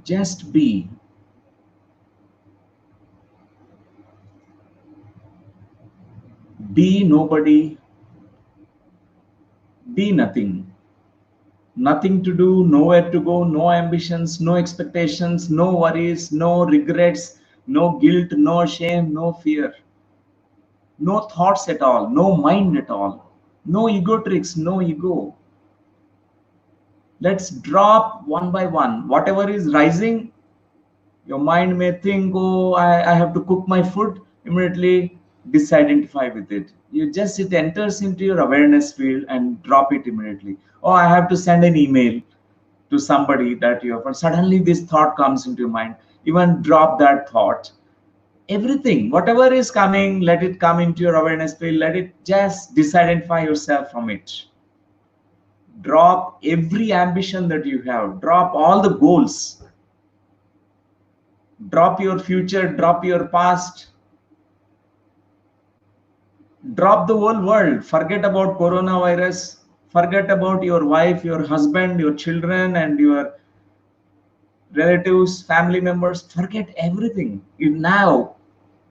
Just be. Be nobody, be nothing. Nothing to do, nowhere to go, no ambitions, no expectations, no worries, no regrets, no guilt, no shame, no fear, no thoughts at all, no mind at all, no ego tricks, no ego. Let's drop one by one. Whatever is rising, your mind may think, oh, I have to cook my food immediately. disidentify with it. It enters into your awareness field and drop it immediately. Oh, I have to send an email to somebody that you have, suddenly this thought comes into your mind. Even drop that thought. Everything, whatever is coming, let it come into your awareness field. Let it just disidentify yourself from it. Drop every ambition that you have. Drop all the goals. Drop your future. Drop your past. Drop the whole world. Forget about coronavirus. Forget about your wife, your husband, your children, and your relatives, family members. Forget everything. Now,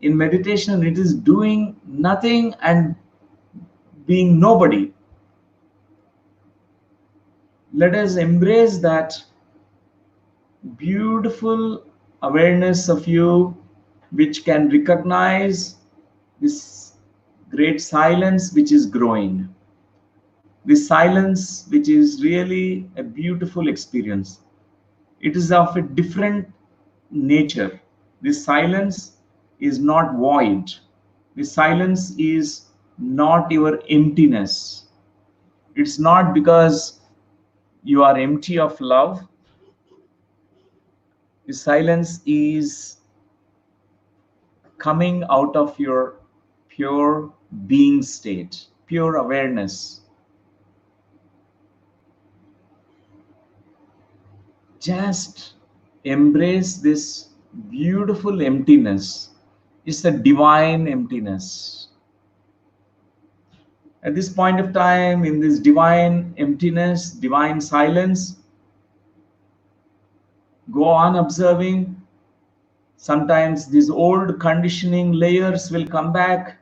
in meditation, it is doing nothing and being nobody. Let us embrace that beautiful awareness of you, which can recognize this great silence which is growing. This silence, which is really a beautiful experience. It is of a different nature. This silence is not void. This silence is not your emptiness. It's not because you are empty of love. The silence is coming out of your pure being state, pure awareness. Just embrace this beautiful emptiness. It's a divine emptiness. At this point of time, in this divine emptiness, divine silence, go on observing. Sometimes these old conditioning layers will come back.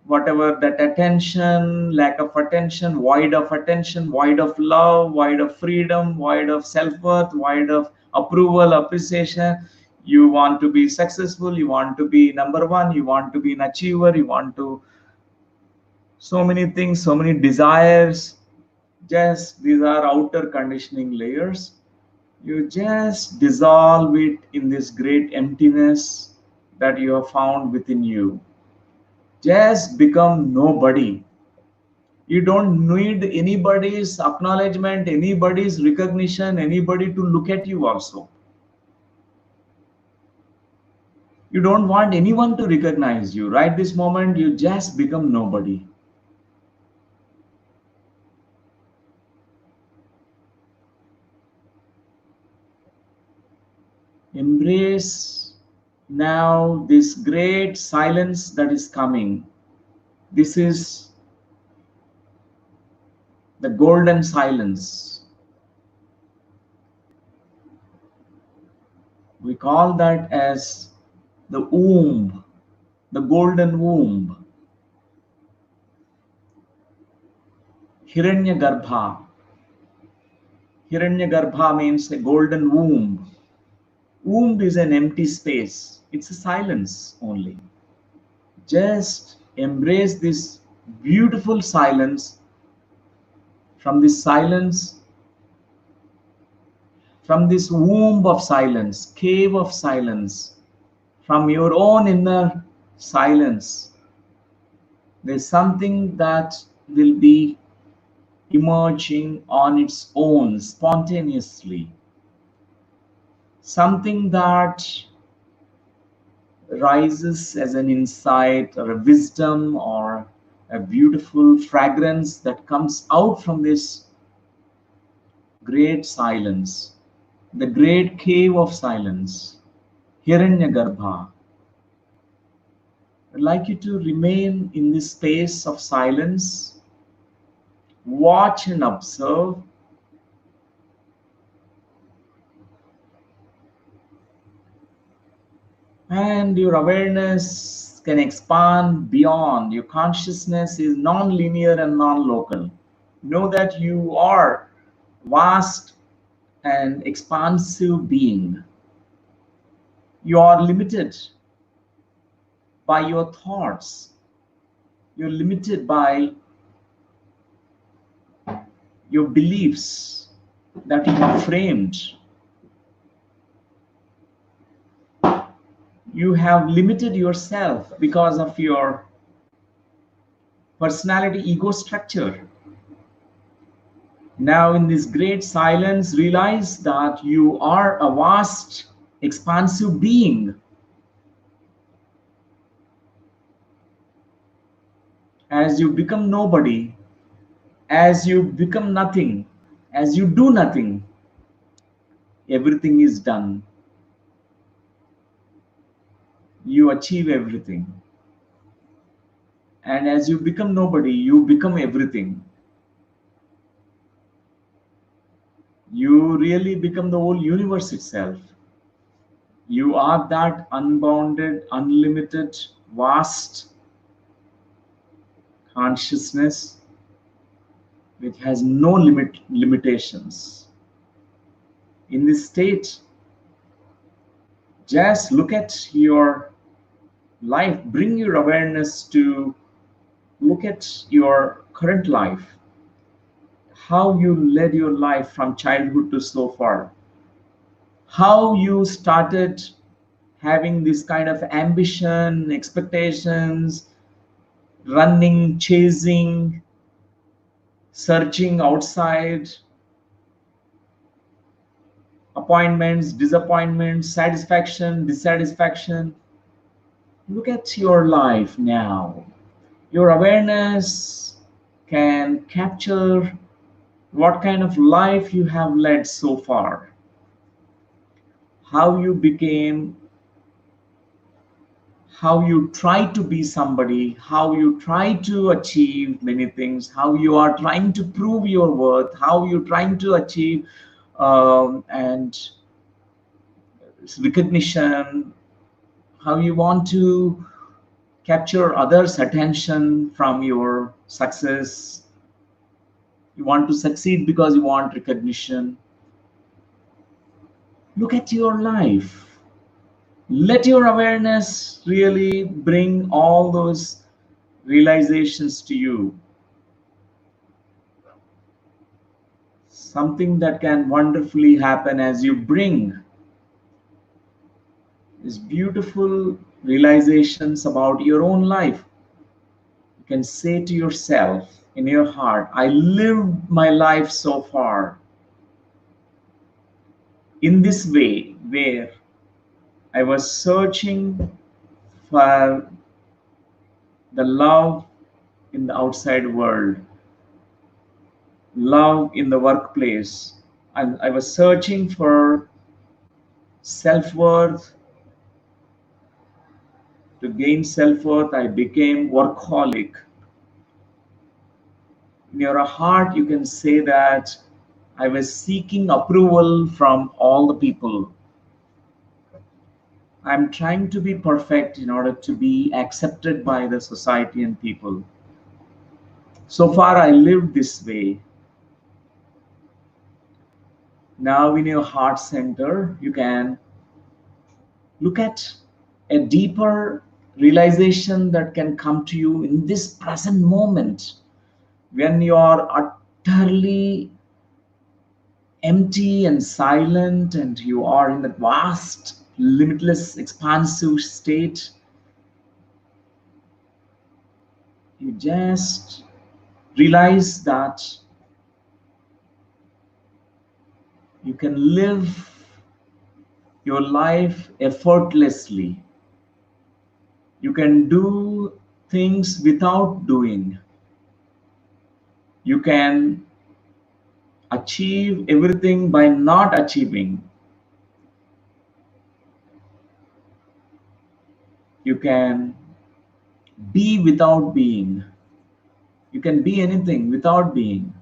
Whatever that attention, lack of attention, void of love, void of freedom, void of self-worth, void of approval, appreciation. You want to be successful, you want to be number one, you want to be an achiever, you want to so many things, so many desires. Just these are outer conditioning layers. You just dissolve it in this great emptiness that you have found within you. Just become nobody. You don't need anybody's acknowledgement, anybody's recognition, anybody to look at you also. You don't want anyone to recognize you. Right this moment, you just become nobody. Embrace now this great silence that is coming. This is the golden silence. We call that as the womb, the golden womb, Hiranyagarbha. Hiranyagarbha means a golden womb. Womb is an empty space. It's a silence only. Just embrace this beautiful silence. From this silence, from this womb of silence, cave of silence, from your own inner silence, there's something that will be emerging on its own spontaneously. Something that rises as an insight or a wisdom or a beautiful fragrance that comes out from this great silence, the great cave of silence, Hiranyagarbha. I'd like you to remain in this space of silence, watch and observe. And your awareness can expand beyond. Your consciousness is non-linear and non-local. Know that you are vast and expansive being. You are limited by your thoughts. You're limited by your beliefs that you have framed. You have limited yourself because of your personality ego structure. Now, in this great silence, realize that you are a vast, expansive being. As you become nobody, as you become nothing, as you do nothing, everything is done. You achieve everything. And as you become nobody, you become everything. You really become the whole universe itself. You are that unbounded, unlimited, vast consciousness which has no limitations. In this state, just look at your life, bring your awareness to look at your current life, how you led your life from childhood to so far, how you started having this kind of ambition, expectations, running, chasing, searching outside, appointments, disappointments, satisfaction, dissatisfaction. Look at your life now. Your awareness can capture what kind of life you have led so far, how you became, how you try to be somebody, how you try to achieve many things, how you are trying to prove your worth, how you're trying to achieve and recognition, how you want to capture others' attention from your success. You want to succeed because you want recognition. Look at your life. Let your awareness really bring all those realizations to you. Something that can wonderfully happen as you bring these beautiful realizations about your own life. You can say to yourself in your heart, I lived my life so far in this way where I was searching for the love in the outside world, love in the workplace. I was searching for self worth. To gain self worth, I became workaholic. In your heart, you can say that I was seeking approval from all the people. I'm trying to be perfect in order to be accepted by the society and people. So far, I lived this way. Now, in your heart center, you can look at a deeper realization that can come to you in this present moment when you are utterly empty and silent and you are in that vast, limitless, expansive state. You just realize that you can live your life effortlessly. You can do things without doing. You can achieve everything by not achieving. You can be without being. You can be anything without being.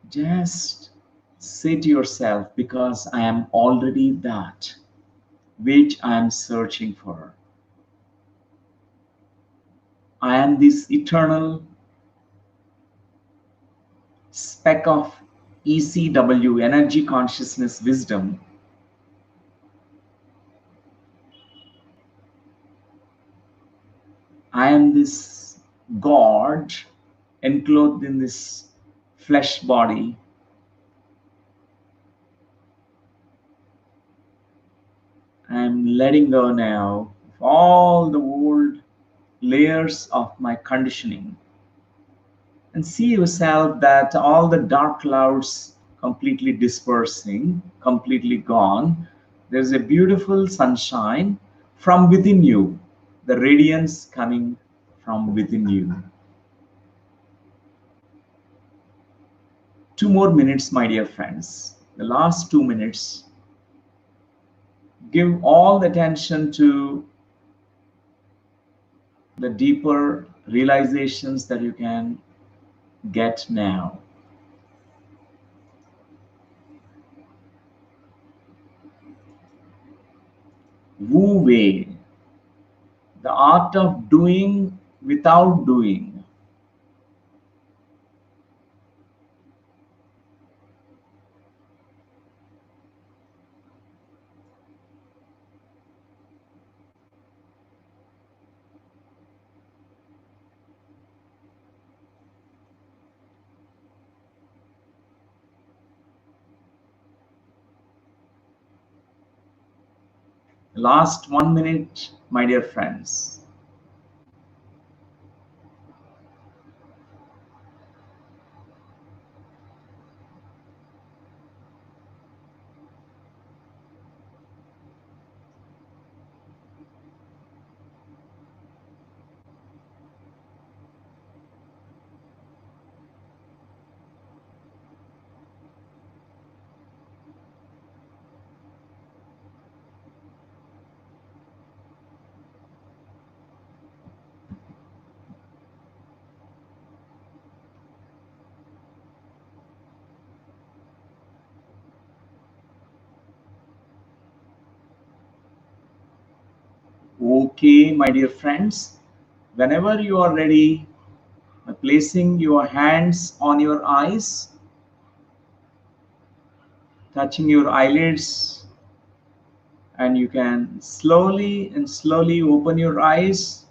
Just say to yourself, because I am already that which I am searching for. I am this eternal speck of ECW, energy, consciousness, wisdom. I am this God enclosed in this flesh body. I am letting go now of all the old layers of my conditioning. And see yourself that all the dark clouds completely dispersing, completely gone. There's a beautiful sunshine from within you, the radiance coming from within you. 2 more minutes, my dear friends. The last 2 minutes. Give all the attention to the deeper realizations that you can get now. Wu Wei, the art of doing without doing. Last 1 minute, my dear friends. Okay, my dear friends, whenever you are ready, placing your hands on your eyes, touching your eyelids, and you can slowly and slowly open your eyes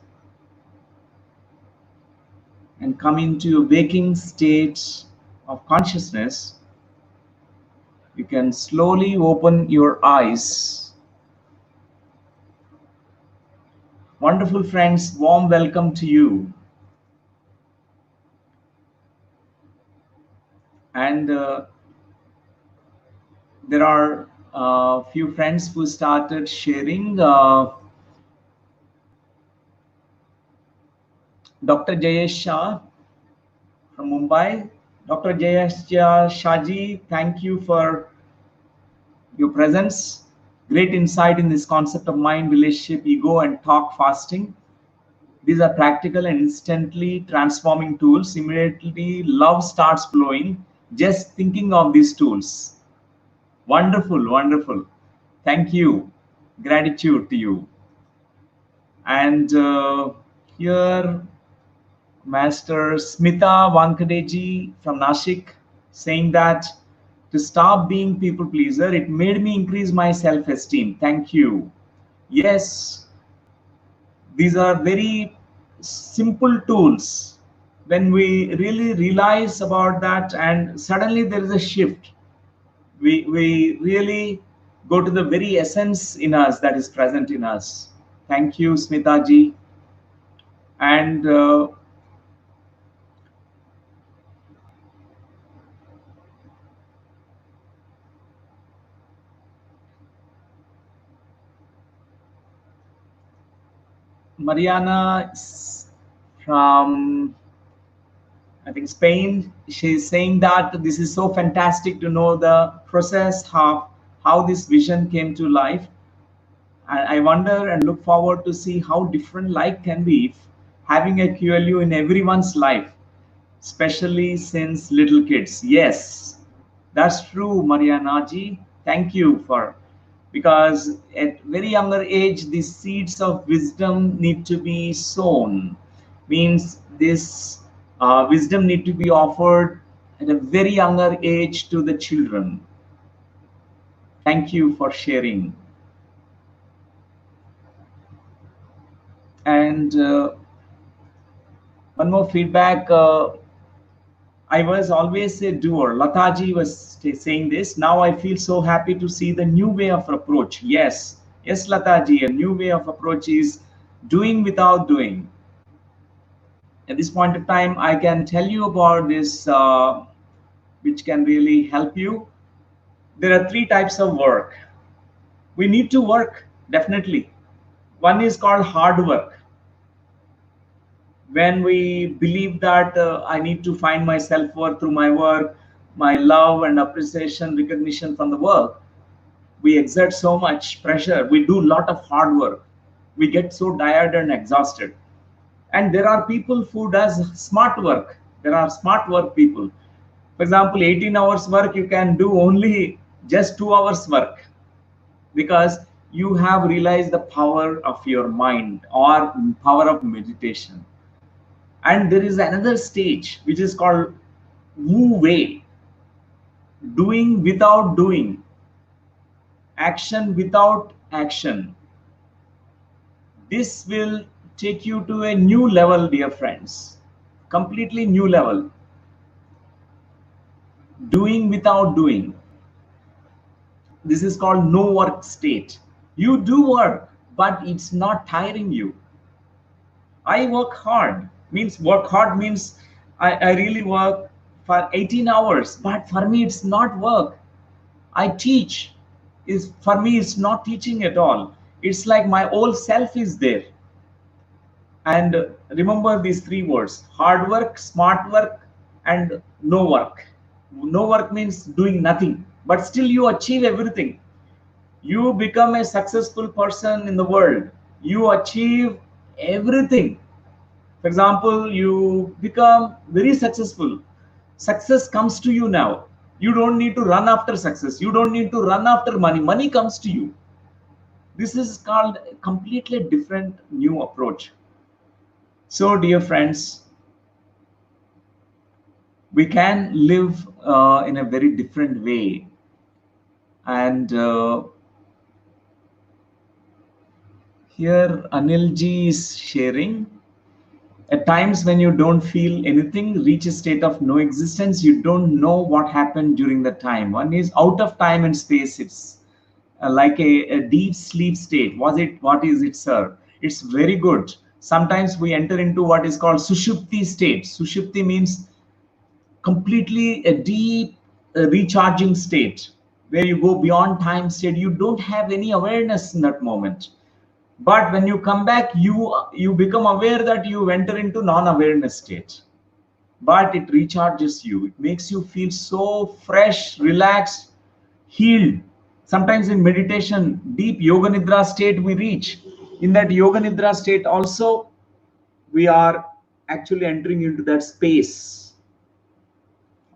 and come into a waking state of consciousness. You can slowly open your eyes. Wonderful friends, warm welcome to you. And there are a few friends who started sharing. Dr. Jayesh Shah from Mumbai. Dr. Jayesh Shahji, thank you for your presence. Great insight in this concept of mind, relationship, ego, and talk fasting. These are practical and instantly transforming tools. Immediately, love starts flowing just thinking of these tools. Wonderful, wonderful. Thank you. Gratitude to you. And here, Master Smita Vankadeji from Nashik saying that to stop being people pleaser, it made me increase my self-esteem. Thank you. Yes, these are very simple tools. When we really realize about that, and suddenly there is a shift, we really go to the very essence in us that is present in us. Thank you, Smita ji. And Mariana from, I think, Spain, she's saying that this is so fantastic to know the process, how this vision came to life. And I wonder and look forward to see how different life can be if having a QLU in everyone's life, especially since little kids. Yes, that's true, Mariana ji. Thank you for, because at very younger age, the seeds of wisdom need to be sown. Means this wisdom need to be offered at a very younger age to the children. Thank you for sharing. And One more feedback. I was always a doer. Lataji was saying this. Now I feel so happy to see the new way of approach. Yes, yes, Lataji, a new way of approach is doing without doing. At this point of time, I can tell you about this, which can really help you. There are three types of work. We need to work, definitely. One is called hard work. When we believe that I need to find my self-worth through my work, my love and appreciation, recognition from the work, we exert so much pressure. We do a lot of hard work. We get so tired and exhausted. And there are people who does smart work. There are smart work people. For example, 18 hours work, you can do only just 2 hours work because you have realized the power of your mind or power of meditation. And there is another stage which is called Wu Wei, doing without doing, action without action. This will take you to a new level, dear friends, completely new level. Doing without doing. This is called no work state. You do work, but it's not tiring you. I work hard. Means work hard means I really work for 18 hours, but for me it's not work. I teach. Is for me it's not teaching at all. It's like my old self is there. And remember these three words: hard work, smart work, and no work. No work means doing nothing, but still you achieve everything. You become a successful person in the world. You achieve everything. For example, you become very successful. Success comes to you now. You don't need to run after success. You don't need to run after money. Money comes to you. This is called a completely different new approach. So, dear friends, we can live in a very different way. And here Anilji is sharing. At times when you don't feel anything, reach a state of no existence, you don't know what happened during the time. One is out of time and space. It's like a deep sleep state. What is it, sir? It's very good. Sometimes we enter into what is called sushupti state. Sushupti means completely a deep recharging state where you go beyond time state. You don't have any awareness in that moment, but when you come back, you become aware that you enter into non-awareness state. But it recharges you. It makes you feel so fresh, relaxed, healed. Sometimes in meditation, deep yoga nidra state we reach. In that yoga nidra state also, we are actually entering into that space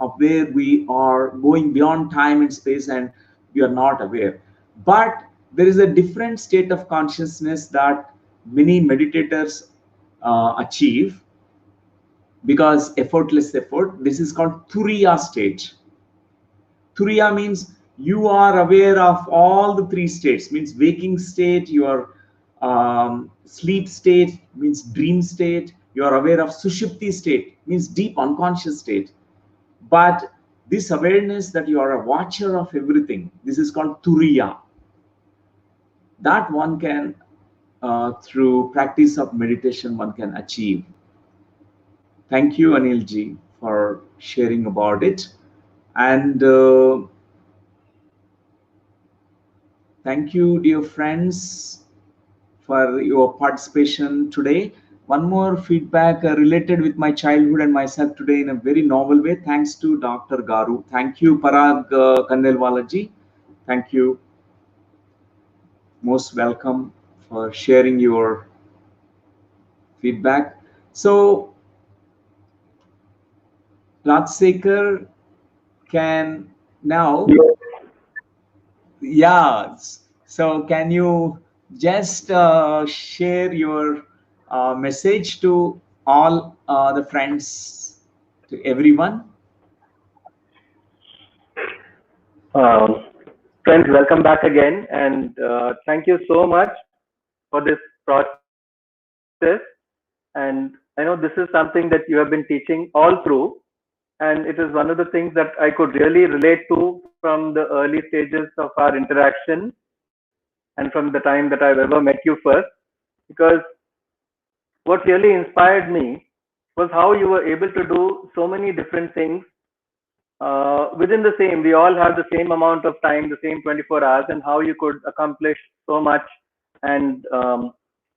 of where we are going beyond time and space and we are not aware. But there is a different state of consciousness that many meditators achieve because effortless effort. This is called Turiya state. Turiya means you are aware of all the three states, means waking state, your sleep state, means dream state, you are aware of Sushupti state, means deep unconscious state. But this awareness that you are a watcher of everything, this is called Turiya. That one can, through practice of meditation, one can achieve. Thank you, Anilji, for sharing about it. And thank you, dear friends, for your participation today. One more feedback related with my childhood and myself today in a very novel way. Thanks to Dr. Garu. Thank you, Parag Kandelwalaji. Thank you. Most welcome for sharing your feedback. So, Rajsekar can now, yeah. So, can you just share your message to all the friends, to everyone? Um, Friends, welcome back again, and thank you so much for this process. And as I said I know this is something that you have been teaching all through, and it is one of the things that I could really relate to from the early stages of our interaction and from the time that I've ever met you first. Because what really inspired me was how you were able to do so many different things within the same. We all have the same amount of time, the same 24 hours, and how you could accomplish so much. And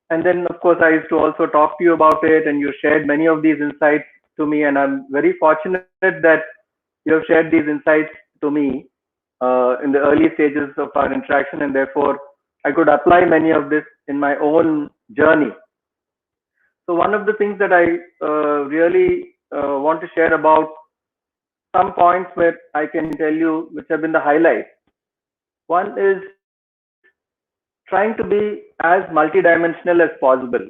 and then, of course, I used to also talk to you about it, and you shared many of these insights to me. And I'm very fortunate that you have shared these insights to me in the early stages of our interaction, and therefore I could apply many of this in my own journey. So one of the things that I really want to share about some points where I can tell you which have been the highlights. One is trying to be as multidimensional as possible.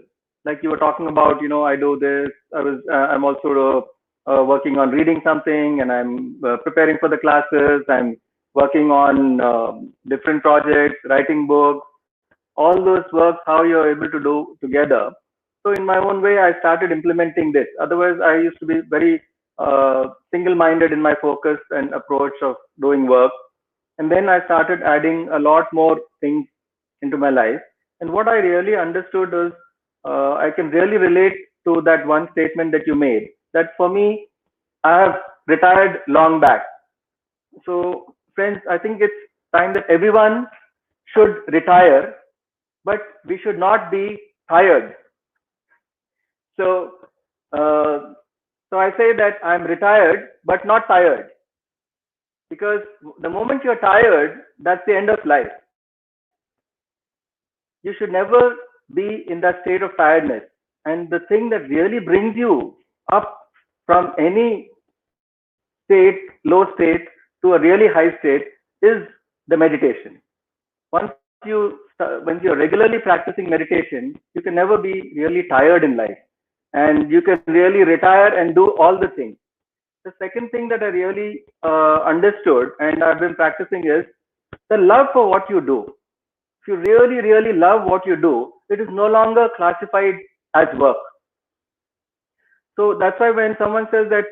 Like you were talking about, I do this. I'm also working on reading something, and I'm preparing for the classes. I'm working on different projects, writing books, all those works, how you're able to do together. So in my own way, I started implementing this. Otherwise, I used to be very single-minded in my focus and approach of doing work. And then I started adding a lot more things into my life. And what I really understood was I can really relate to that one statement that you made. That for me, I have retired long back. So, friends, I think it's time that everyone should retire, but we should not be tired. So, uh, so I say that I'm retired, but not tired, because the moment you're tired, that's the end of life. You should never be in that state of tiredness. And the thing that really brings you up from any low state, to a really high state is the meditation. When you're regularly practicing meditation, you can never be really tired in life, and you can really retire and do all the things. The second thing that I really understood and I've been practicing is the love for what you do. If you really, really love what you do, it is no longer classified as work. So that's why when someone says that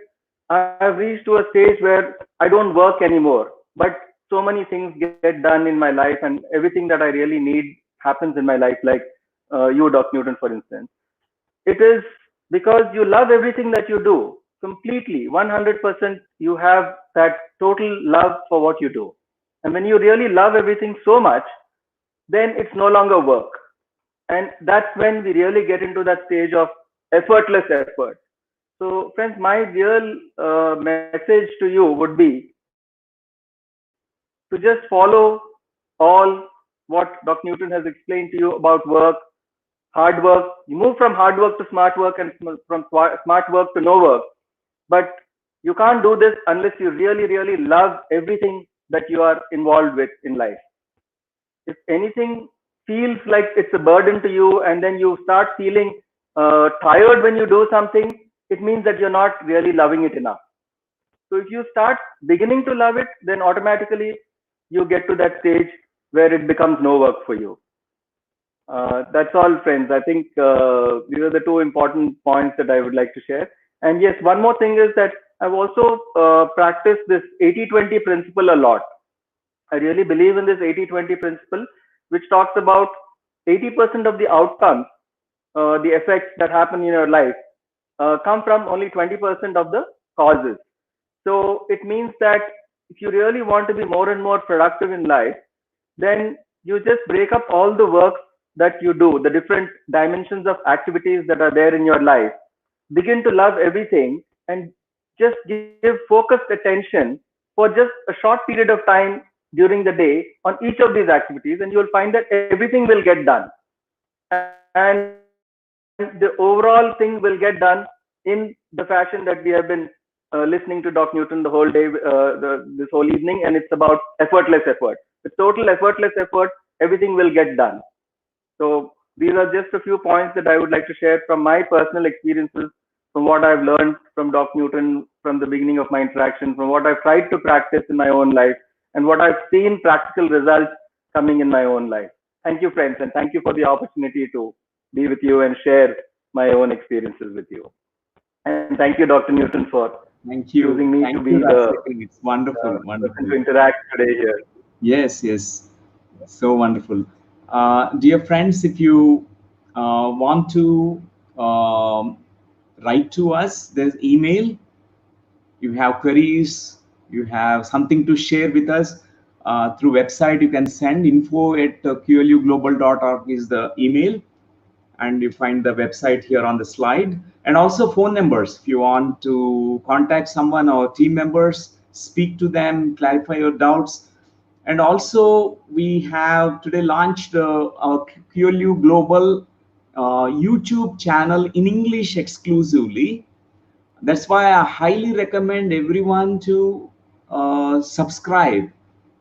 I've reached to a stage where I don't work anymore, but so many things get done in my life and everything that I really need happens in my life, like you, Dr. Newton, for instance, it is because you love everything that you do completely, 100%. You have that total love for what you do. And when you really love everything so much, then it's no longer work. And that's when we really get into that stage of effortless effort. So, friends, my real message to you would be to just follow all what Dr. Newton has explained to you about work, hard work. You move from hard work to smart work, and from smart work to no work. But you can't do this unless you really, really love everything that you are involved with in life. If anything feels like it's a burden to you, and then you start feeling tired when you do something, it means that you're not really loving it enough. So if you start beginning to love it, then automatically you get to that stage where it becomes no work for you. That's all, friends. I think these are the two important points that I would like to share. And yes, one more thing is that I've also practiced this 80-20 principle a lot. I really believe in this 80-20 principle, which talks about 80% of the outcomes, the effects that happen in your life, come from only 20% of the causes. So it means that if you really want to be more and more productive in life, then you just break up all the work that you do, the different dimensions of activities that are there in your life, begin to love everything, and just give focused attention for just a short period of time during the day on each of these activities, and you'll find that everything will get done. And the overall thing will get done in the fashion that we have been listening to Dr. Newton the whole day, this whole evening, and it's about effortless effort. With total effortless effort, everything will get done. So these are just a few points that I would like to share from my personal experiences, from what I've learned from Dr. Newton from the beginning of my interaction, from what I've tried to practice in my own life, and what I've seen practical results coming in my own life. Thank you, friends, and thank you for the opportunity to be with you and share my own experiences with you. And thank you, Dr. Newton, for Thank choosing you. me to Thank be you, the Rajasekhar. It's wonderful, person wonderful. to interact today here. Yes, yes. So wonderful. Dear friends, if you want to um, write to us, there's email. You have queries, you have something to share with us through website, you can send info at qluglobal.org is the email, and you find the website here on the slide, and also phone numbers if you want to contact someone or team members, speak to them, clarify your doubts. And also we have today launched our QLU Global YouTube channel in English exclusively. That's why I highly recommend everyone to subscribe.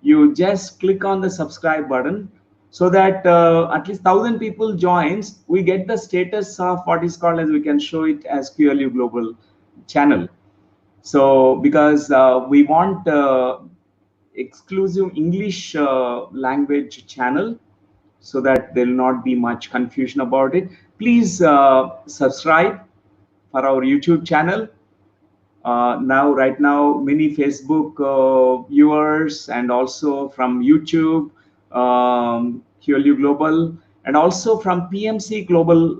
You just click on the subscribe button so that at least 1,000 people joins. We get the status of what is called as, we can show it as QLU Global channel. So because we want exclusive English language channel, so that there will not be much confusion about it. Please subscribe for our YouTube channel. Now, right now, many Facebook viewers and also from YouTube, QLU Global, and also from PMC Global,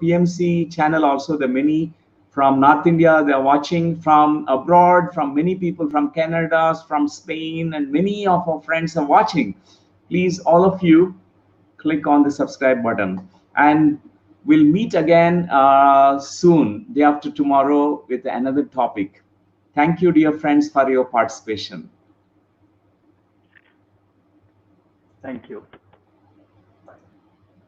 PMC channel also, the many from North India, they're watching, from abroad, from many people from Canada, from Spain, and many of our friends are watching. Please, all of you, click on the subscribe button, and we'll meet again soon, day after tomorrow, with another topic. Thank you, dear friends, for your participation. Thank you.